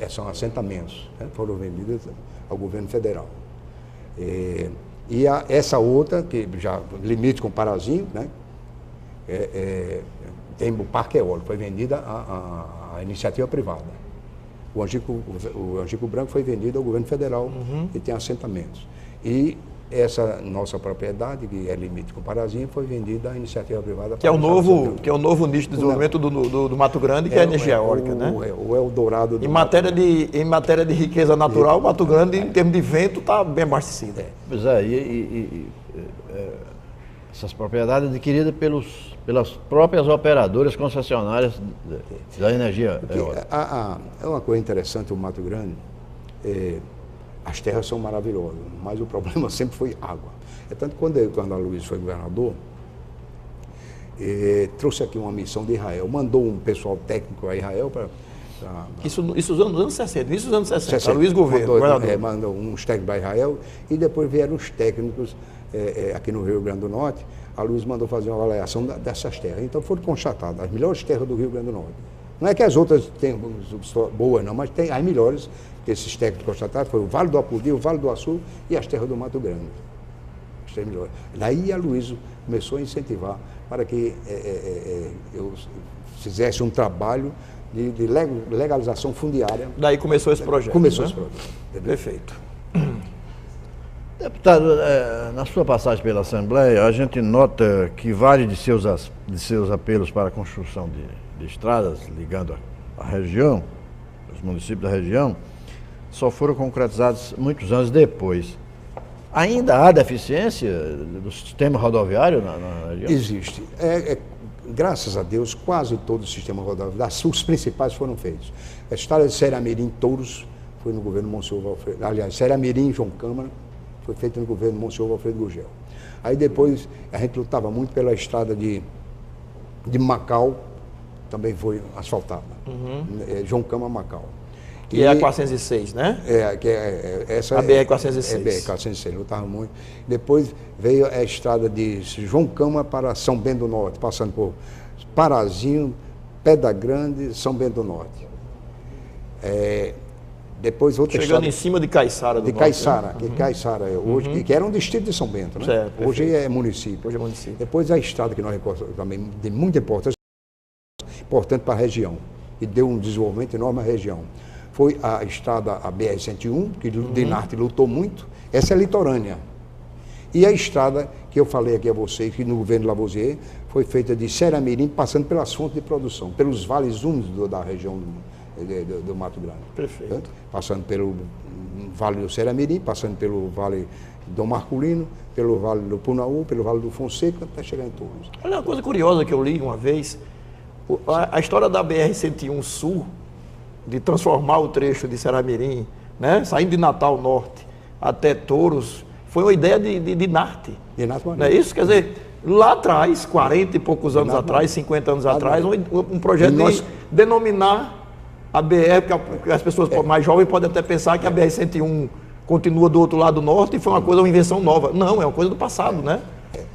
São assentamentos, né? Foram vendidos ao governo federal. Essa outra, que já limite com Parazinho, né? Tem o Parque Eólico, foi vendida à iniciativa privada. O Angico Branco foi vendido ao governo federal e tem assentamentos. E essa nossa propriedade, que é limite com Parazinho, foi vendida à iniciativa privada. Que é o novo nicho de desenvolvimento do Mato Grande, que é a energia eólica, né? O Eldorado do em matéria de riqueza natural, o Mato Grande, em termos de vento, está bem abastecido. Pois é, essas propriedades adquiridas pelas próprias operadoras concessionárias da energia eólica. É uma coisa interessante o Mato Grande. As terras são maravilhosas, mas o problema sempre foi água. É tanto que quando a Luiz foi governador, trouxe aqui uma missão de Israel, mandou um pessoal técnico a Israel para... Isso nos anos 60, isso nos anos 60, a Luiz governador. Mandou uns técnicos para Israel e depois vieram os técnicos aqui no Rio Grande do Norte. A Luiz mandou fazer uma avaliação dessas terras. Então foram constatadas as melhores terras do Rio Grande do Norte. Não é que as outras tenham boas, não, mas tem as melhores que esses técnicos constataram, foi o Vale do Apodi, o Vale do Açu e as terras do Mato Grande. As terras melhores. Daí a Luiz começou a incentivar para que eu fizesse um trabalho de legalização fundiária. Daí começou esse projeto. Começou, né? esse projeto. Entendeu? Perfeito. Deputado, na sua passagem pela Assembleia, a gente nota que vários de seus apelos para a construção de estradas ligando a região, os municípios da região, só foram concretizados muitos anos depois. Ainda há deficiência do sistema rodoviário na região? Existe. Graças a Deus, quase todo o sistema rodoviário, os principais foram feitos. A estrada de Ceará-Mirim, Touros, foi no governo Monsenhor Valfredo. Aliás, Ceará-Mirim, João Câmara, foi feito no governo Monsenhor Valfredo Gurgel. Aí depois, a gente lutava muito pela estrada de Macau, também foi asfaltada. João Câmara, Macau. Que é a 406, né? Essa a BR-406. É BR-406, lutava muito. Depois veio a estrada de João Câmara para São Bento do Norte, passando por Parazinho, Pedra Grande, São Bento do Norte. Depois outra chegando em cima de Caiçara do Norte. Caiçara, que Caiçara é hoje, que era um distrito de São Bento, né? Certo, hoje é município. Hoje é município. Depois a estrada que nós recortamos também de muita importância para a região e deu um desenvolvimento enorme à região. Foi a estrada, a BR-101, que Dinarte lutou muito, essa é litorânea. E a estrada que eu falei aqui a vocês, que no governo Lavoisier, foi feita de Ceará-Mirim, passando pelas fontes de produção, pelos vales úmidos da região do Mato Grande. Perfeito. Né? Passando pelo Vale do Ceará-Mirim, passando pelo Vale do Marculino, pelo Vale do Punaú, pelo Vale do Fonseca, até chegar em Touros. Olha uma coisa curiosa que eu li uma vez, a história da BR-101 Sul, de transformar o trecho de Ceará-Mirim, né, saindo de Natal Norte até Touros, foi uma ideia de Dinarte. Dinarte não é isso? Quer dizer, lá atrás, 40 e poucos anos atrás, 50 anos atrás, um projeto de denominar a BR, porque as pessoas mais jovens podem até pensar que a BR-101 continua do outro lado norte e foi uma invenção nova. Não, é uma coisa do passado, né?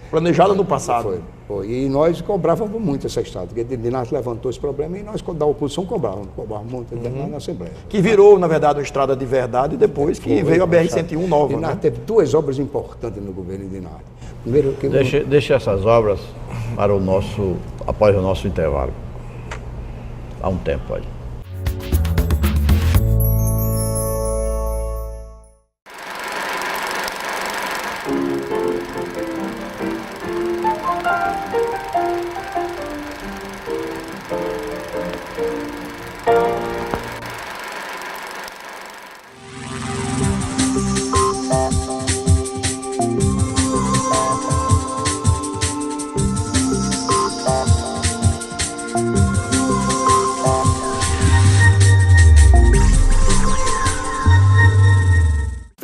Planejada no passado. Foi. E nós cobrávamos muito essa estrada, porque Dinácio levantou esse problema e nós, da oposição, cobrávamos muito na Assembleia. Que virou, na verdade, uma estrada de verdade depois que veio a BR-101 nova. Dinácio teve duas obras importantes no governo de Dinácio. Primeiro, Deixa essas obras para após o nosso intervalo. Há um tempo, olha.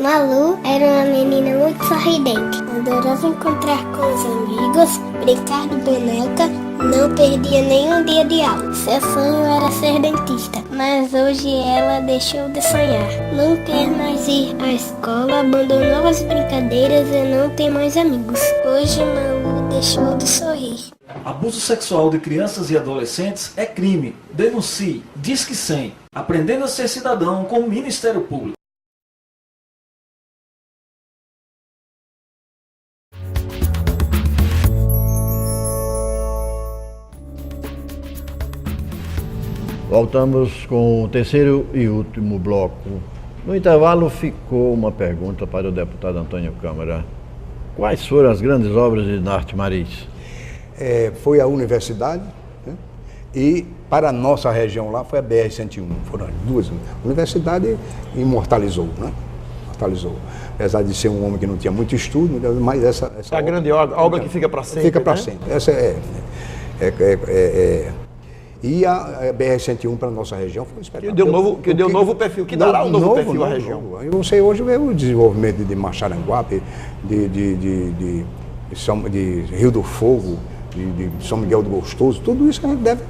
Malu era uma menina muito sorridente. Adorava encontrar com os amigos, brincar de boneca, não perdia nenhum dia de aula. Seu sonho era ser dentista, mas hoje ela deixou de sonhar. Não quer mais ir à escola, abandonou as brincadeiras e não tem mais amigos. Hoje Malu deixou de sorrir. Abuso sexual de crianças e adolescentes é crime. Denuncie. Disque 100. Aprendendo a ser cidadão com o Ministério Público. Voltamos com o terceiro e último bloco. No intervalo ficou uma pergunta para o deputado Antônio Câmara. Quais foram as grandes obras de Dinarte Mariz? Foi a universidade, né? E para a nossa região lá foi a BR-101. Foram as duas. A universidade imortalizou, né? Imortalizou. Apesar de ser um homem que não tinha muito estudo, mas essa é a grande obra que fica para sempre. Fica para né? sempre. Essa E a BR-101 para a nossa região foi um espetáculo. Que deu novo perfil, que dará um novo perfil à região. Eu sei, hoje o desenvolvimento de Maxaranguape, de Rio do Fogo, de São Miguel do Gostoso, tudo isso a gente deve...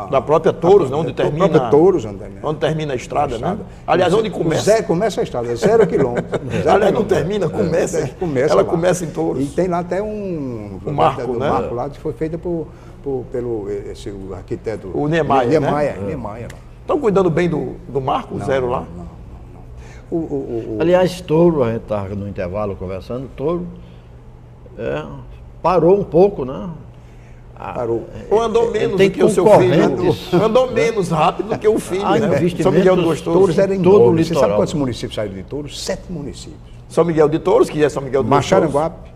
Da própria Touros, onde termina... Da própria Touros, onde termina a estrada, né? Aliás, onde começa... Começa a estrada, é 0 quilômetros. Aliás, não termina, começa. Ela começa em Touros. E tem lá até um marco, né? marco lá que foi feito pelo arquiteto... O Niemeyer, né? Niemeyer. Estão cuidando bem do marco zero lá? Não. Aliás, Touro, a gente estava no intervalo conversando, Touro parou um pouco, né? Parou. Ou andou menos do que o seu filho. Andou menos rápido do que o filho, né? São Miguel do Gostoso. Touros era em todo o Você sabe litoral. quantos municípios saíram de Touros? 7 municípios. São Miguel de Touros, que é São Miguel do Gostoso. Maxaranguape,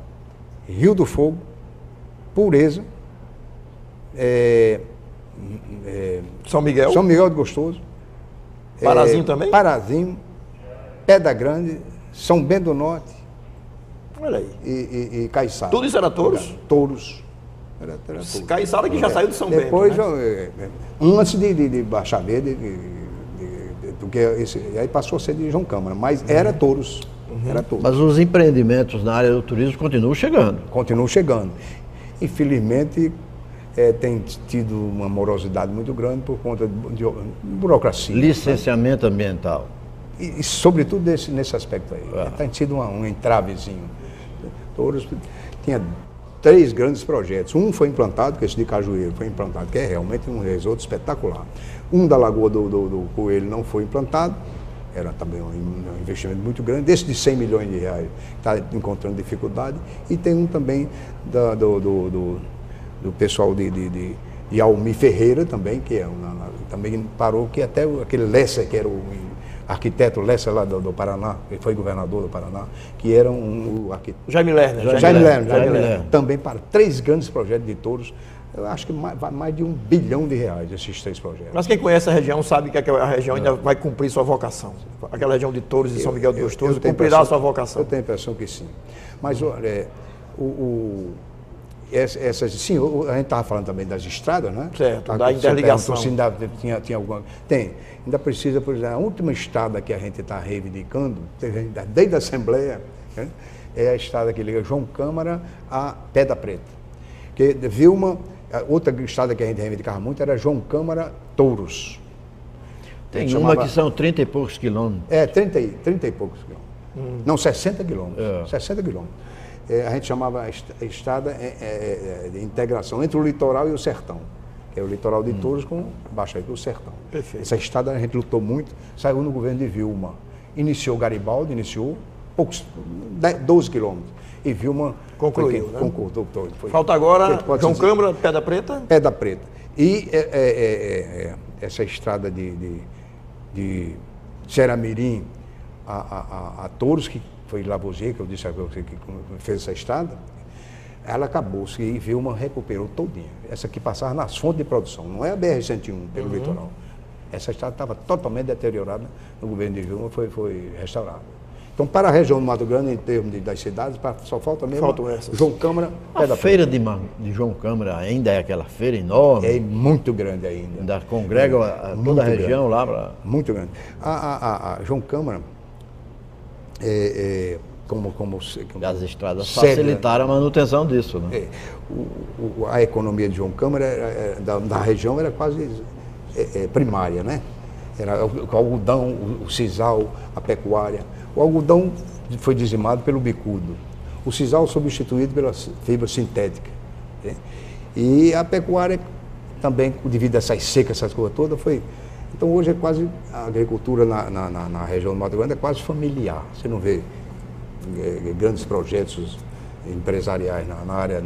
Rio do Fogo, Pureza, São Miguel do Gostoso. Parazinho também? Parazinho, Pedra Grande, São Bento do Norte. Olha aí. E Caiçara. Tudo isso era Touros? Touros. Era Touros. Caiçara que já saiu de São Depois, Bento, né? Antes de Baixar Verde, do que aí passou a ser de João Câmara, mas era Touros. Era Touros. Mas os empreendimentos na área do turismo continuam chegando. Continuam chegando. Infelizmente, tem tido uma morosidade muito grande por conta de burocracia. Licenciamento ambiental. E sobretudo nesse aspecto aí. Tem sido um entravezinho. Touros tinha 3 grandes projetos. Um foi implantado, que esse de Cajueiro foi implantado, que é realmente um risoto espetacular. Um da Lagoa do Coelho não foi implantado, era também um investimento muito grande. Esse de 100 milhões de reais está encontrando dificuldade. E tem um também do pessoal de Almi Ferreira também, que também parou, que até aquele Lessa, que era o arquiteto Lessa lá do Paraná, que foi governador do Paraná, que era o arquiteto. Jaime Lerner. Jaime Lerner. Também para 3 grandes projetos de Touros. Eu acho que vai mais de R$1 bilhão esses 3 projetos. Mas quem conhece a região sabe que a região ainda vai cumprir sua vocação. Aquela região de Touros e São Miguel do Gostoso cumprirá a sua vocação. Eu tenho a impressão que sim. Mas olha, sim, a gente estava falando também das estradas, né? Certo, da interligação. Se ainda tinha alguma... Tem. Ainda precisa, por exemplo, a última estrada que a gente está reivindicando, desde a Assembleia, né? É a estrada que liga João Câmara a Pedra Preta. Porque Vilma, a outra estrada que a gente reivindicava muito era João Câmara Touros. Tem uma que são 30 e poucos quilômetros. 30 e poucos quilômetros. Não, 60 quilômetros. 60 quilômetros. A gente chamava a estrada de integração entre o litoral e o sertão. Que é o litoral de Touros com Baixa do Sertão. Perfeito. Essa estrada a gente lutou muito, saiu no governo de Vilma. Iniciou Garibaldi, poucos, 12 quilômetros. E Vilma concluiu, né? Concordou. Falta agora João Câmara, Pedra Preta. Pedra Preta. E essa estrada de Ceramirim a Touros, que foi Lavoisier, que eu disse a você que fez essa estrada, ela acabou-se e Vilma recuperou todinha. Essa que passava nas fontes de produção, não é a BR-101 pelo litoral. Essa estrada estava totalmente deteriorada no governo de Vilma, foi restaurada. Então, para a região do Mato Grande, em termos das cidades, só falta mesmo João Câmara. A feira de João Câmara ainda é aquela feira enorme? É muito grande ainda. Ainda congrega toda a região lá para... Muito grande. A João Câmara, como as estradas facilitaram a manutenção disso, né? A economia de João Câmara da região era quase primária, né? Era o algodão, o sisal, a pecuária. O algodão foi dizimado pelo bicudo, o sisal substituído pela fibra sintética. Né? E a pecuária também, devido a essas secas, essas coisas todas, foi... Então hoje é quase, a agricultura na região do Mato Grande é quase familiar. Você não vê grandes projetos empresariais na área...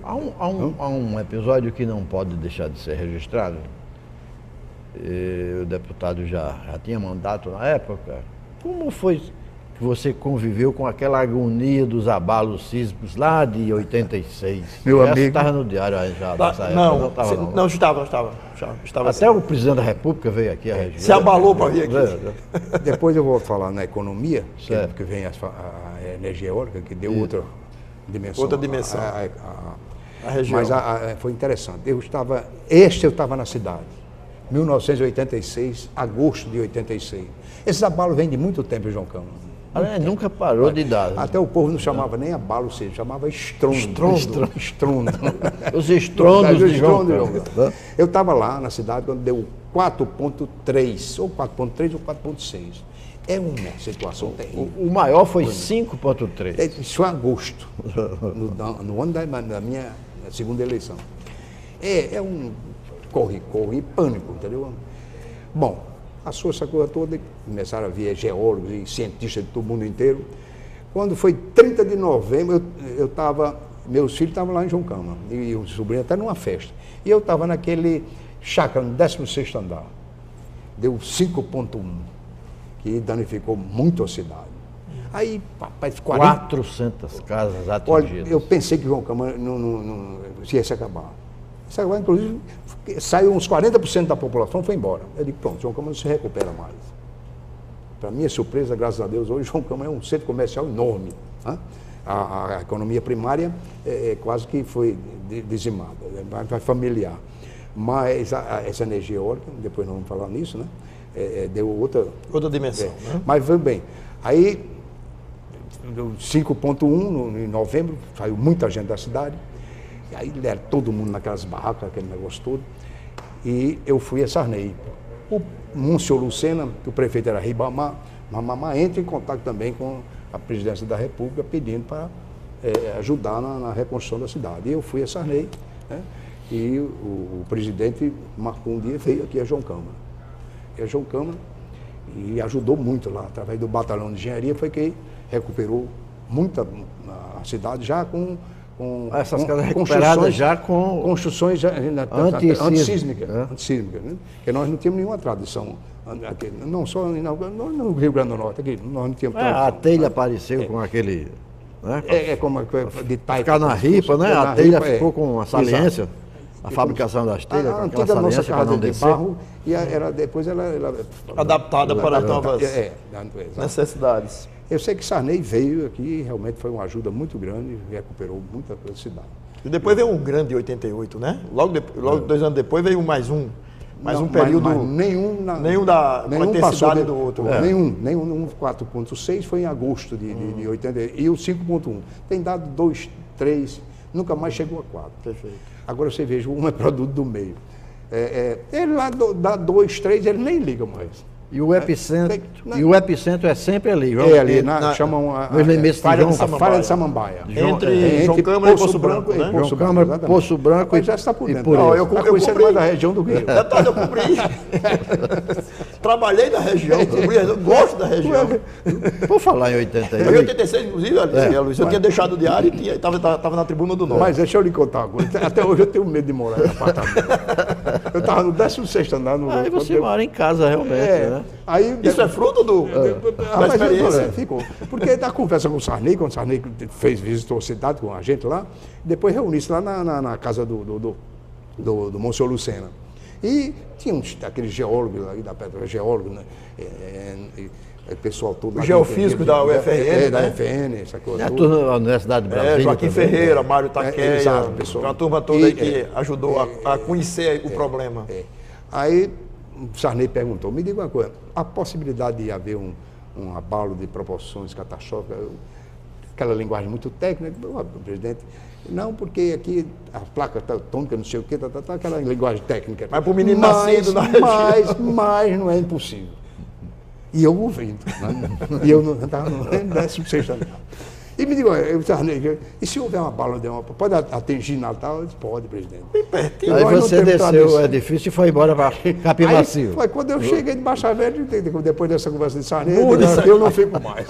Há um episódio que não pode deixar de ser registrado. O deputado já tinha mandato na época. Como foi que você conviveu com aquela agonia dos abalos sísmicos lá de 86? Meu amigo... estava no diário já nessa época? Não estava. Até assim. O presidente da República veio aqui à região. Se abalou para vir aqui. Depois eu vou falar na economia, que vem a energia eólica, que deu outra dimensão. Outra dimensão. A região. Mas foi interessante. Eu estava na cidade. 1986, agosto de 86. Esses abalos vêm de muito tempo, João Câmara. Nunca parou de dar. Até o povo não chamava nem abalo, chamava estrondo. Os estrondos de João Câmara. Eu estava lá na cidade quando deu 4.3, ou 4.3 ou 4.6. É uma situação terrível. O maior foi 5.3. Isso foi em agosto, no ano da minha segunda eleição. É um corre, pânico, entendeu? Bom, passou essa coisa toda, começaram a vir geólogos e cientistas de todo o mundo inteiro. Quando foi 30 de novembro, meus filhos estavam lá em João Câmara, e o sobrinho até numa festa. E eu estava naquele chácara, no 16º andar. Deu 5.1, que danificou muito a cidade. Aí, rapaz, 400 casas atingidas. Olha, eu pensei que João Câmara não ia se acabar. Inclusive, saiu uns 40% da população, foi embora. Eu digo, pronto, João Câmara não se recupera mais. Para minha surpresa, graças a Deus, hoje João Câmara é um centro comercial enorme. Né? A economia primária quase que foi dizimada, vai familiar. Mas essa energia eólica, depois nós vamos falar nisso, né? Deu outra dimensão. Né? Mas foi bem. Aí, 5.1 em novembro, saiu muita gente da cidade. Aí era todo mundo naquelas barracas, aquele negócio todo. E eu fui a Sarney. O Múncio Lucena, que o prefeito era Ribamar, entra em contato também com a presidência da República, pedindo para ajudar na reconstrução da cidade. E eu fui a Sarney, né? E o presidente marcou um dia e veio aqui a João Câmara. E ajudou muito lá, através do batalhão de engenharia, foi que recuperou muito a cidade já com essas casas recuperadas já com construções antissísmicas, né? Porque nós não tínhamos nenhuma tradição, não só no Rio Grande do Norte, aqui nós não tínhamos a telha apareceu com aquele, né? Como de taipa. Ficar na ripa, né? A telha ficou com a saliência, a fabricação das telhas, a antiga nossa casa de barro, e depois ela adaptada para novas necessidades. Eu sei que Sarney veio aqui e realmente foi uma ajuda muito grande, recuperou muita coisa da cidade. E depois veio um grande 88, né? Logo 2 anos depois veio mais um período... Mas nenhum com a intensidade do outro. Nenhum 4.6 foi em agosto de 80, e o 5.1. Tem dado 2, 3, Nunca mais chegou a 4. Perfeito. Agora você veja, um é produto do meio. Ele lá dá 2, 3, ele nem liga mais. E o epicentro é sempre ali, João. Ali, chamam a Falha de Samambaia. Entre João Câmara e Poço Branco, né? João Câmara, Poço Branco Mas já está por dentro. Pureza. Eu conheci mais da região do que eu. Detalhe, eu cobri. Trabalhei na região, eu gosto da região. Por falar em 88. Em 86, inclusive, Luiz, eu tinha deixado o diário e estava na Tribuna do Norte. Mas deixa eu lhe contar uma coisa. Até hoje eu tenho medo de morar em apartamento. Eu estava no 16º andar. Aí você mora em casa, realmente, né? Aí, isso é fruto da experiência? Ficou. Porque da conversa com o Sarney, quando o Sarney visitou a cidade com a gente lá, depois reuniu-se lá na casa do Monsenhor Lucena. E tinha aqueles geólogos lá da Petro, geólogo, né? Pessoal todo. O geofísico da UFRN. Da UFN, essa coisa. A Universidade de Brasília. Joaquim também, Ferreira, Mário Taqueia, uma turma toda aí que ajudou a conhecer o problema. Aí o Sarney perguntou, me diga uma coisa, a possibilidade de haver um abalo de proporções catastróficas, aquela linguagem muito técnica, presidente, não, porque aqui a placa tônica, não sei o quê, aquela linguagem técnica. Mas para o menino nascido na região. Mas não é impossível. E eu ouvindo, né? E eu não estava no 16º andar. E me diga, e se houver uma bala, pode atingir Natal? Eu disse, pode, presidente. Bem pertinho. Aí você desceu o edifício e foi embora para Capim Macio. Foi quando eu cheguei de Baixa Velha, depois dessa conversa de Sarney, eu não fico mais.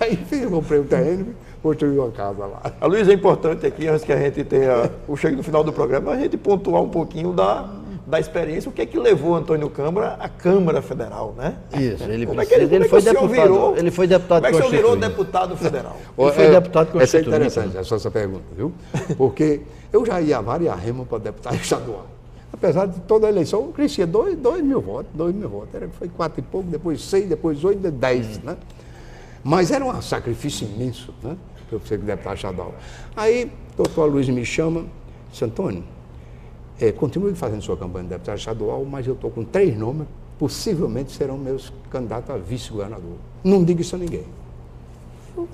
Aí eu comprei um terreno e construí uma casa lá. A Luiz, é importante aqui, antes que a gente tenha o chego no final do programa, a gente pontuar um pouquinho da experiência, o que é que levou Antônio Câmara à Câmara Federal, né? Isso, ele foi deputado. Ele foi deputado Como é que o senhor virou deputado federal? Ele foi deputado constituinte. Essa é interessante, essa pergunta, viu? Porque eu já ia a várias remas para deputado estadual. Apesar de toda a eleição, eu crescia 2 mil votos. Foi 4 e pouco, depois 6, depois 8, 10, né? Mas era um sacrifício imenso, né? Para eu ser deputado estadual. Aí, o doutor Luiz me chama, disse, Antônio, continue fazendo sua campanha de deputado estadual, mas eu estou com 3 nomes, possivelmente serão meus candidatos a vice-governador. Não diga isso a ninguém. Eu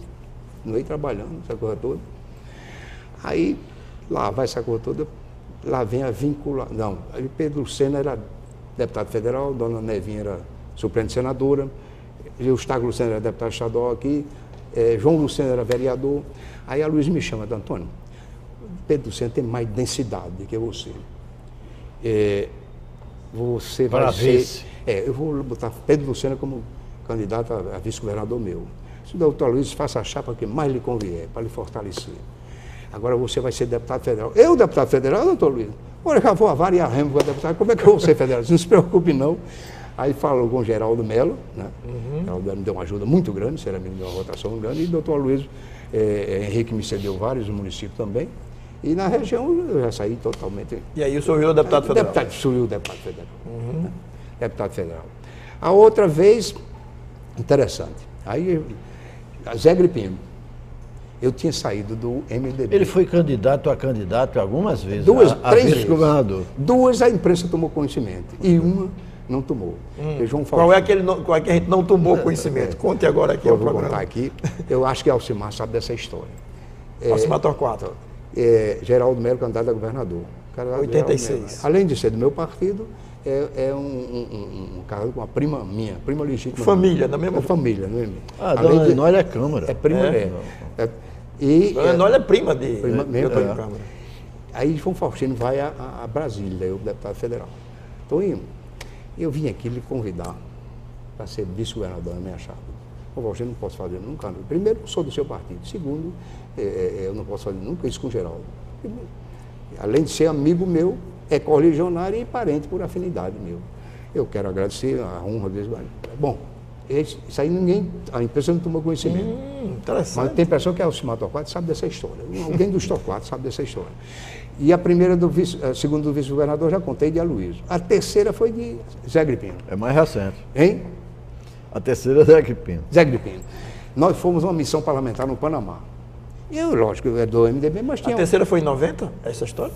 continuei trabalhando, essa coisa toda. Aí, lá vai essa coisa toda, lá vem a vinculação. Não, aí Pedro Lucena era deputado federal, Dona Nevinha era suplente senadora, Eustáquio Lucena era deputado estadual aqui, João Lucena era vereador. Aí a Luiz me chama, Antônio, Pedro Lucena tem mais densidade do que você. Você vai ser... eu vou botar Pedro Lucena como candidato a vice-governador meu. Se o doutor Luiz faça a chapa que mais lhe convier, para lhe fortalecer. Agora você vai ser deputado federal. Eu, deputado federal, doutor Luiz? Olha, já vou a várias remas para deputado, como é que eu vou ser federal? Não se preocupe, não. Aí falou com o Geraldo Mello, né? Geraldo Mello me deu uma ajuda muito grande, será me deu uma votação grande, e o doutor Luiz Henrique me cedeu vários, o município também. E na região eu já saí totalmente. E aí o senhor virou deputado federal? Subiu deputado federal. Né? Deputado federal. A outra vez, interessante, aí Zé Gripino. Eu tinha saído do MDB. Ele foi candidato algumas vezes. 3 vezes. Governador. 2 a imprensa tomou conhecimento e uma não tomou. Qual é que a gente não tomou conhecimento? Conte agora aqui eu ao vou programa. Contar aqui. Eu acho que Alcimar sabe dessa história. Alcimar Torquato. Geraldo Mello, candidato a governador. 86. Além de ser do meu partido, é um cara com uma prima minha, prima legítima. Família, da mesma família, não é mesmo? Dona Enólia é Câmara. É prima, Dona Enólia é prima de Antônio Câmara. Aí João Faustino vai a Brasília, eu, deputado federal. Então, eu vim aqui lhe convidar para ser vice-governador na minha chapa. João Faustino não posso fazer nunca. Primeiro, eu sou do seu partido. Segundo, eu não posso fazer nunca isso com Geraldo. Além de ser amigo meu, é correligionário e parente por afinidade meu. Eu quero agradecer a honra deles. Bom, isso aí a imprensa não tomou conhecimento. Interessante. Mas tem pessoa que é Alcimar Torquato sabe dessa história. Alguém dos Torquato sabe dessa história. E a segunda do vice-governador já contei de Aloysio. A terceira foi de Zé Gripino. É mais recente. Hein? A terceira é Zé Gripino. Zé Gripino. Nós fomos uma missão parlamentar no Panamá. E eu, lógico, eu era do MDB, mas tinha... A terceira foi em 90, essa história?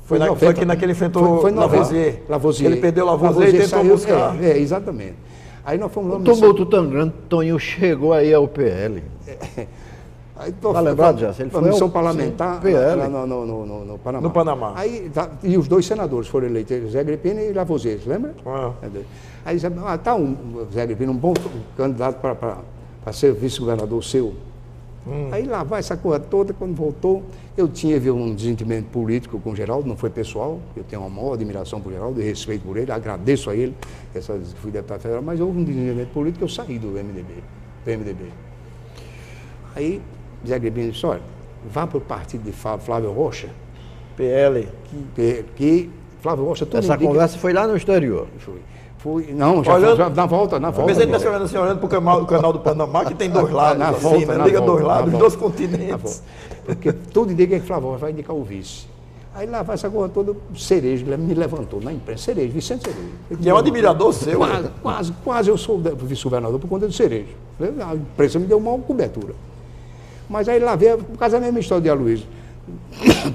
Foi aqui naquele enfrentou Lavoisier. Ele perdeu Lavoisier e tentou buscar. Exatamente. Aí nós fomos um tumulto tão grande, Toninho chegou aí ao PL. Tá lembrado, já? Ele foi foi missão parlamentar PL. no Panamá. No Panamá. Aí, e os 2 senadores foram eleitos, Zé Agripino e Lavoisier, lembra? Aí tá Zé Agripino, um bom candidato para ser vice-governador seu. Aí lá vai essa coisa toda, quando voltou, eu tive um desentendimento político com o Geraldo, não foi pessoal, eu tenho uma maior admiração por Geraldo e respeito por ele, agradeço a ele, fui deputado federal, mas houve um desentendimento político, eu saí do PMDB. Aí Zé Agripino disse, olha, vá para o partido de Flávio Rocha. PL. Que Flávio Rocha... Essa conversa foi lá no exterior. Não, já na volta. Mas ele está olhando para o canal do Panamá, que tem 2 lados, na assim, volta, né? Liga 2 lados, 2 continentes. Porque tudo indica que Flávio Rocha vai indicar o vice. Aí lá vai essa coisa toda, Cerejo me levantou na imprensa, Vicente Cerejo. Que é um admirador seu. Quase eu sou vice-governador por conta do Cerejo. A imprensa me deu uma cobertura. Mas aí lá veio, por causa da mesma história de Aloysio,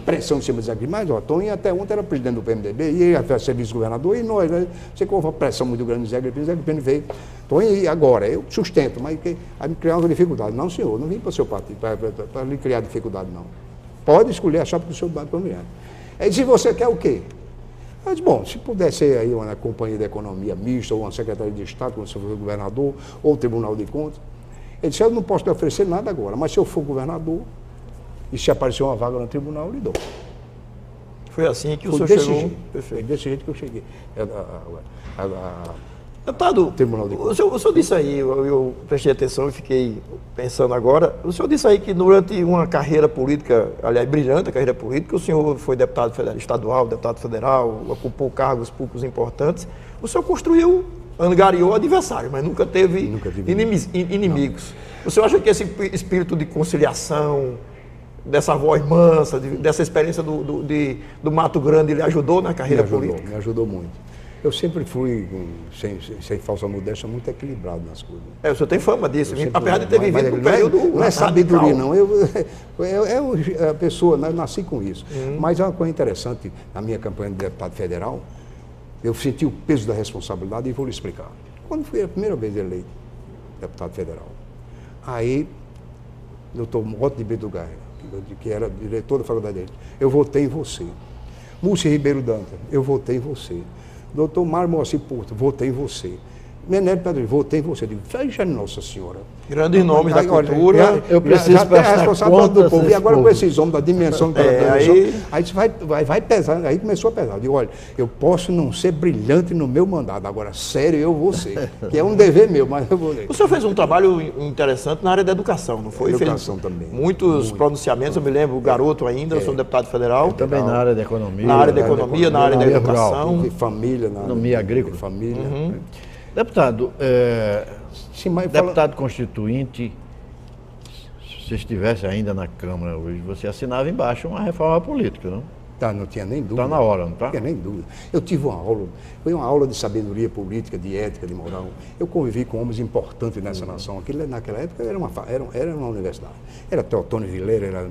pressão em cima de Zé Agripino, mas Toninho até ontem era presidente do PMDB, e ele ia ser vice-governador, e nós, né? Você que houve uma pressão muito grande de Zé Agripino veio, Toninho, e agora, eu sustento, mas aí me criar uma dificuldade. Não, senhor, não vim para o seu partido, para lhe criar dificuldade, não. Pode escolher achar para o seu banco familiar. Aí disse, você quer o quê? Eu disse, bom, se puder ser aí uma companhia de economia mista, ou uma secretaria de Estado, quando você for governador, ou Tribunal de Contas. Ele disse, eu não posso lhe oferecer nada agora, mas se eu for governador, e se aparecer uma vaga no tribunal, eu lhe dou. Foi assim que o senhor chegou? Foi desse jeito que eu cheguei. Deputado, o senhor disse aí, eu prestei atenção e fiquei pensando agora, o senhor disse aí que durante uma carreira política, aliás, brilhante a carreira política, o senhor foi deputado estadual, deputado federal, ocupou cargos públicos importantes, o senhor construiu, angariou adversários, mas nunca teve inimigos. O senhor acha que esse espírito de conciliação, dessa voz mansa, dessa experiência do Mato Grande, lhe ajudou na carreira política? Me ajudou muito. Eu sempre fui, sem falsa modéstia, muito equilibrado nas coisas. O senhor tem fama disso, apesar de ter vivido um período... Não é sabedoria, não. A pessoa, eu nasci com isso. Mas é uma coisa interessante, na minha campanha de deputado federal, eu senti o peso da responsabilidade e vou lhe explicar. Quando fui a primeira vez eleito deputado federal, aí, doutor Otto de Brito Gaia, que era diretor da Faculdade de Direito, eu votei em você. Múcio Ribeiro Dantas, eu votei em você. Doutor Mário Moacir Porto, votei em você. Menélio Pedro, votei em você. Eu digo, veja Nossa Senhora. Grandes nomes da cultura. Eu preciso prestar conta do povo. E agora com esses homens da dimensão que aí vai pesar. Aí começou a pesar. Eu digo, olha, eu posso não ser brilhante no meu mandato, agora sério eu vou ser. Que é um dever meu, mas eu vou ler. O senhor fez um trabalho interessante na área da educação, não foi? Educação também. Muitos pronunciamentos, eu me lembro, o garoto ainda, eu sou deputado federal. Eu também na área da economia. Na área da economia, na área da educação. De família, na economia agrícola. Família. Deputado, deputado constituinte, se estivesse ainda na Câmara hoje, você assinava embaixo uma reforma política, não? Não tinha nem dúvida. Está na hora, não está? Não tinha nem dúvida. Eu tive uma aula, foi uma aula de sabedoria política, de ética, de moral. Eu convivi com homens importantes nessa nação. Naquela época era uma universidade. Era Teotônio Vileira, era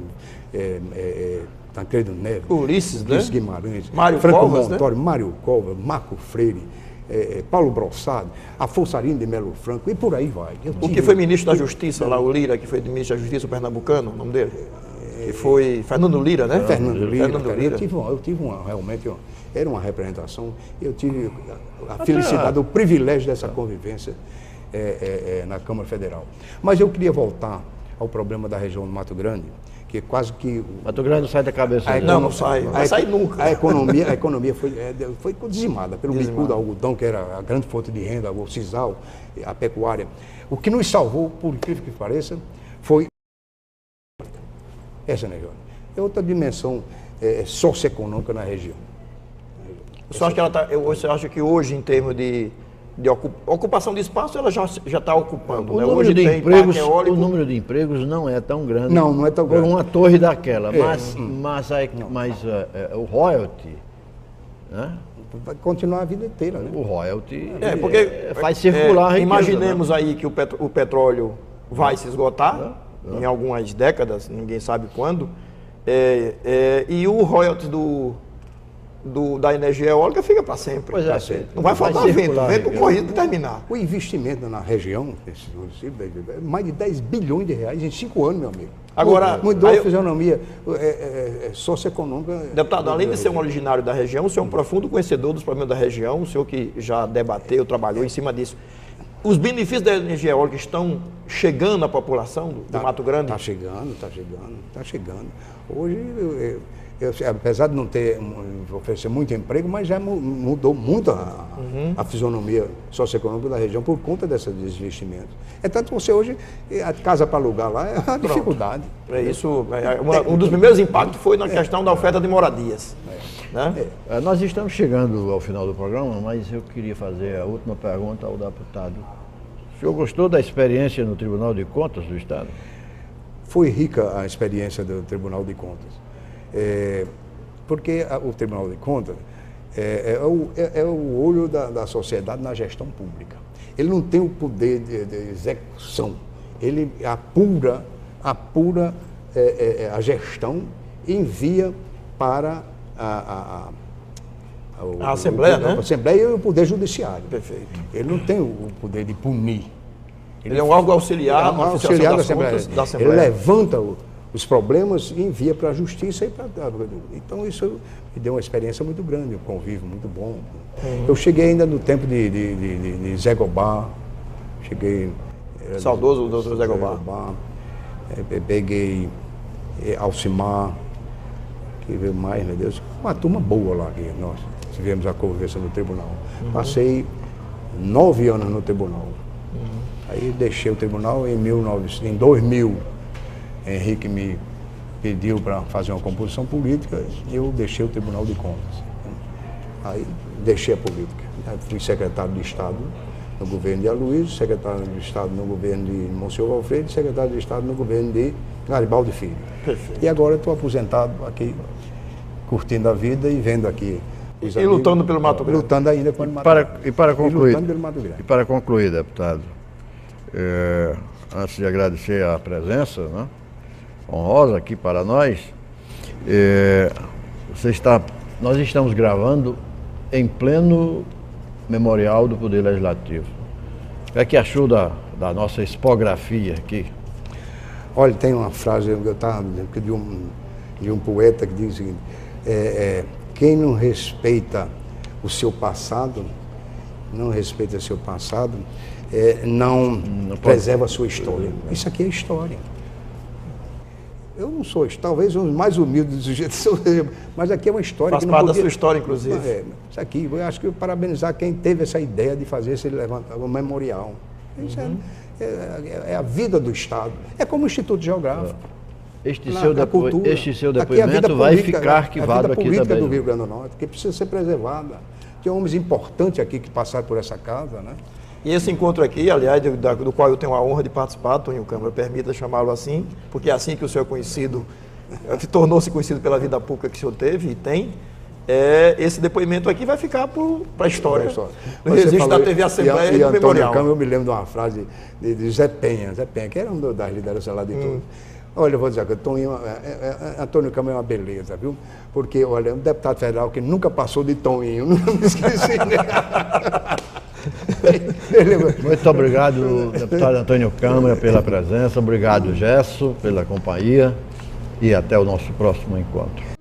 Tancredo Neves, Ulisses, né? Guimarães, Mário Franco Covas, Montoro, né? Mário Covas, Marco Freire, Paulo Brossard, Afonso Arino de Melo Franco, e por aí vai. O que foi ministro da Justiça lá, o Lira, que foi ministro da Justiça, o pernambucano, o nome dele? Que foi Fernando Lira, né? Fernando Lira. Eu tive realmente, era uma representação, eu tive a felicidade, o privilégio dessa convivência na Câmara Federal. Mas eu queria voltar ao problema da região do Mato Grande, que quase que... Mato Grande não sai da cabeça. Não sai, não vai sair nunca. A economia foi dizimada pelo bicudo, algodão, que era a grande fonte de renda, o sisal, a pecuária. O que nos salvou, por incrível que pareça, foi essa negócio. É outra dimensão socioeconômica na região. Você acha que hoje, em termos de ocupação de espaço, ela já está ocupando, né? Hoje tem parque eólico. O número de empregos não é tão grande. Não é tão grande. Por uma torre daquela, mas o royalty, né? Vai continuar a vida inteira, né? O royalty porque faz circular a riqueza. Imaginemos aí que o petróleo vai se esgotar em algumas décadas, ninguém sabe quando, e o royalty da energia eólica fica para sempre. Pois é, não vai faltar vento corrido terminar. O investimento na região, mais de 10 bilhões de reais em 5 anos, meu amigo. Agora, mudou a fisionomia socioeconômica. Deputado, além de ser um originário da região, o senhor é um profundo conhecedor dos problemas da região, o senhor que já debateu, trabalhou em cima disso. Os benefícios da energia eólica estão chegando à população do Mato Grande? Está chegando. Hoje, apesar de não ter oferecer muito emprego, mas já mudou muito a fisionomia socioeconômica da região por conta desses investimentos. É tanto que você hoje, a casa para alugar lá é uma dificuldade. É isso, um dos primeiros impactos foi na questão da oferta de moradias. Né? Nós estamos chegando ao final do programa, mas eu queria fazer a última pergunta ao deputado. O senhor gostou da experiência no Tribunal de Contas do Estado? Foi rica a experiência do Tribunal de Contas. Porque o Tribunal de Contas é o olho da sociedade na gestão pública. Ele não tem o poder de execução, ele apura a gestão e envia para a Assembleia, né? A Assembleia e o Poder Judiciário. Perfeito. Ele não tem o poder de punir. Ele é um órgão auxiliar, na auxiliar das contas da Assembleia. Ele levanta os problemas e envia para a Justiça e para... Então isso me deu uma experiência muito grande, um convívio muito bom. Eu cheguei ainda no tempo de Zé Gobá, saudoso o doutor Zé Gobá. Peguei Alcimar, que veio mais, meu Deus, uma turma boa lá que nós tivemos a convivência no tribunal. Passei 9 anos no tribunal. Aí deixei o tribunal em 2000. Henrique me pediu para fazer uma composição política e eu deixei o Tribunal de Contas. Aí deixei a política. Aí fui secretário de Estado no governo de Aloysio, secretário de Estado no governo de Monsenhor Alfredo e secretário de Estado no governo de Garibaldi Filho. Perfeito. E agora estou aposentado aqui, curtindo a vida e vendo aqui. E lutando pelo Mato Grande. Lutando ainda pelo Mato Grande. E para concluir, deputado, antes de agradecer a presença, né, honrosa aqui para nós, nós estamos gravando em pleno memorial do Poder Legislativo. O que é que achou da nossa expografia aqui? Olha, tem uma frase de um poeta que diz o seguinte, quem não respeita o seu passado, não preserva a sua história. Isso aqui é história. Eu não sou, talvez um dos mais humildes do jeito, mas aqui é uma história. Faz parte da sua história, inclusive. Isso aqui, eu acho que eu parabenizar quem teve essa ideia de fazer esse memorial. Isso é a vida do Estado. É como o Instituto Geográfico. Este seu depoimento vai ficar arquivado aqui também. A vida política do Rio Grande do Norte, que precisa ser preservada. Tem homens importantes aqui que passaram por essa casa, né? E esse encontro aqui, aliás, do qual eu tenho a honra de participar, Tonho Câmara, permita chamá-lo assim, porque é assim que o senhor é conhecido, tornou-se conhecido pela vida pública que o senhor teve e tem, esse depoimento aqui vai ficar para a história. No registro da TV Assembleia e do Memorial. Câmara, eu me lembro de uma frase de Zé Penha, que era um das lideranças lá de tudo. Olha, eu vou dizer que Antônio Câmara é uma beleza, viu? Porque, olha, um deputado federal que nunca passou de Toninho, não me esqueci. Muito obrigado, deputado Antônio Câmara, pela presença. Obrigado, Gesso, pela companhia. E até o nosso próximo encontro.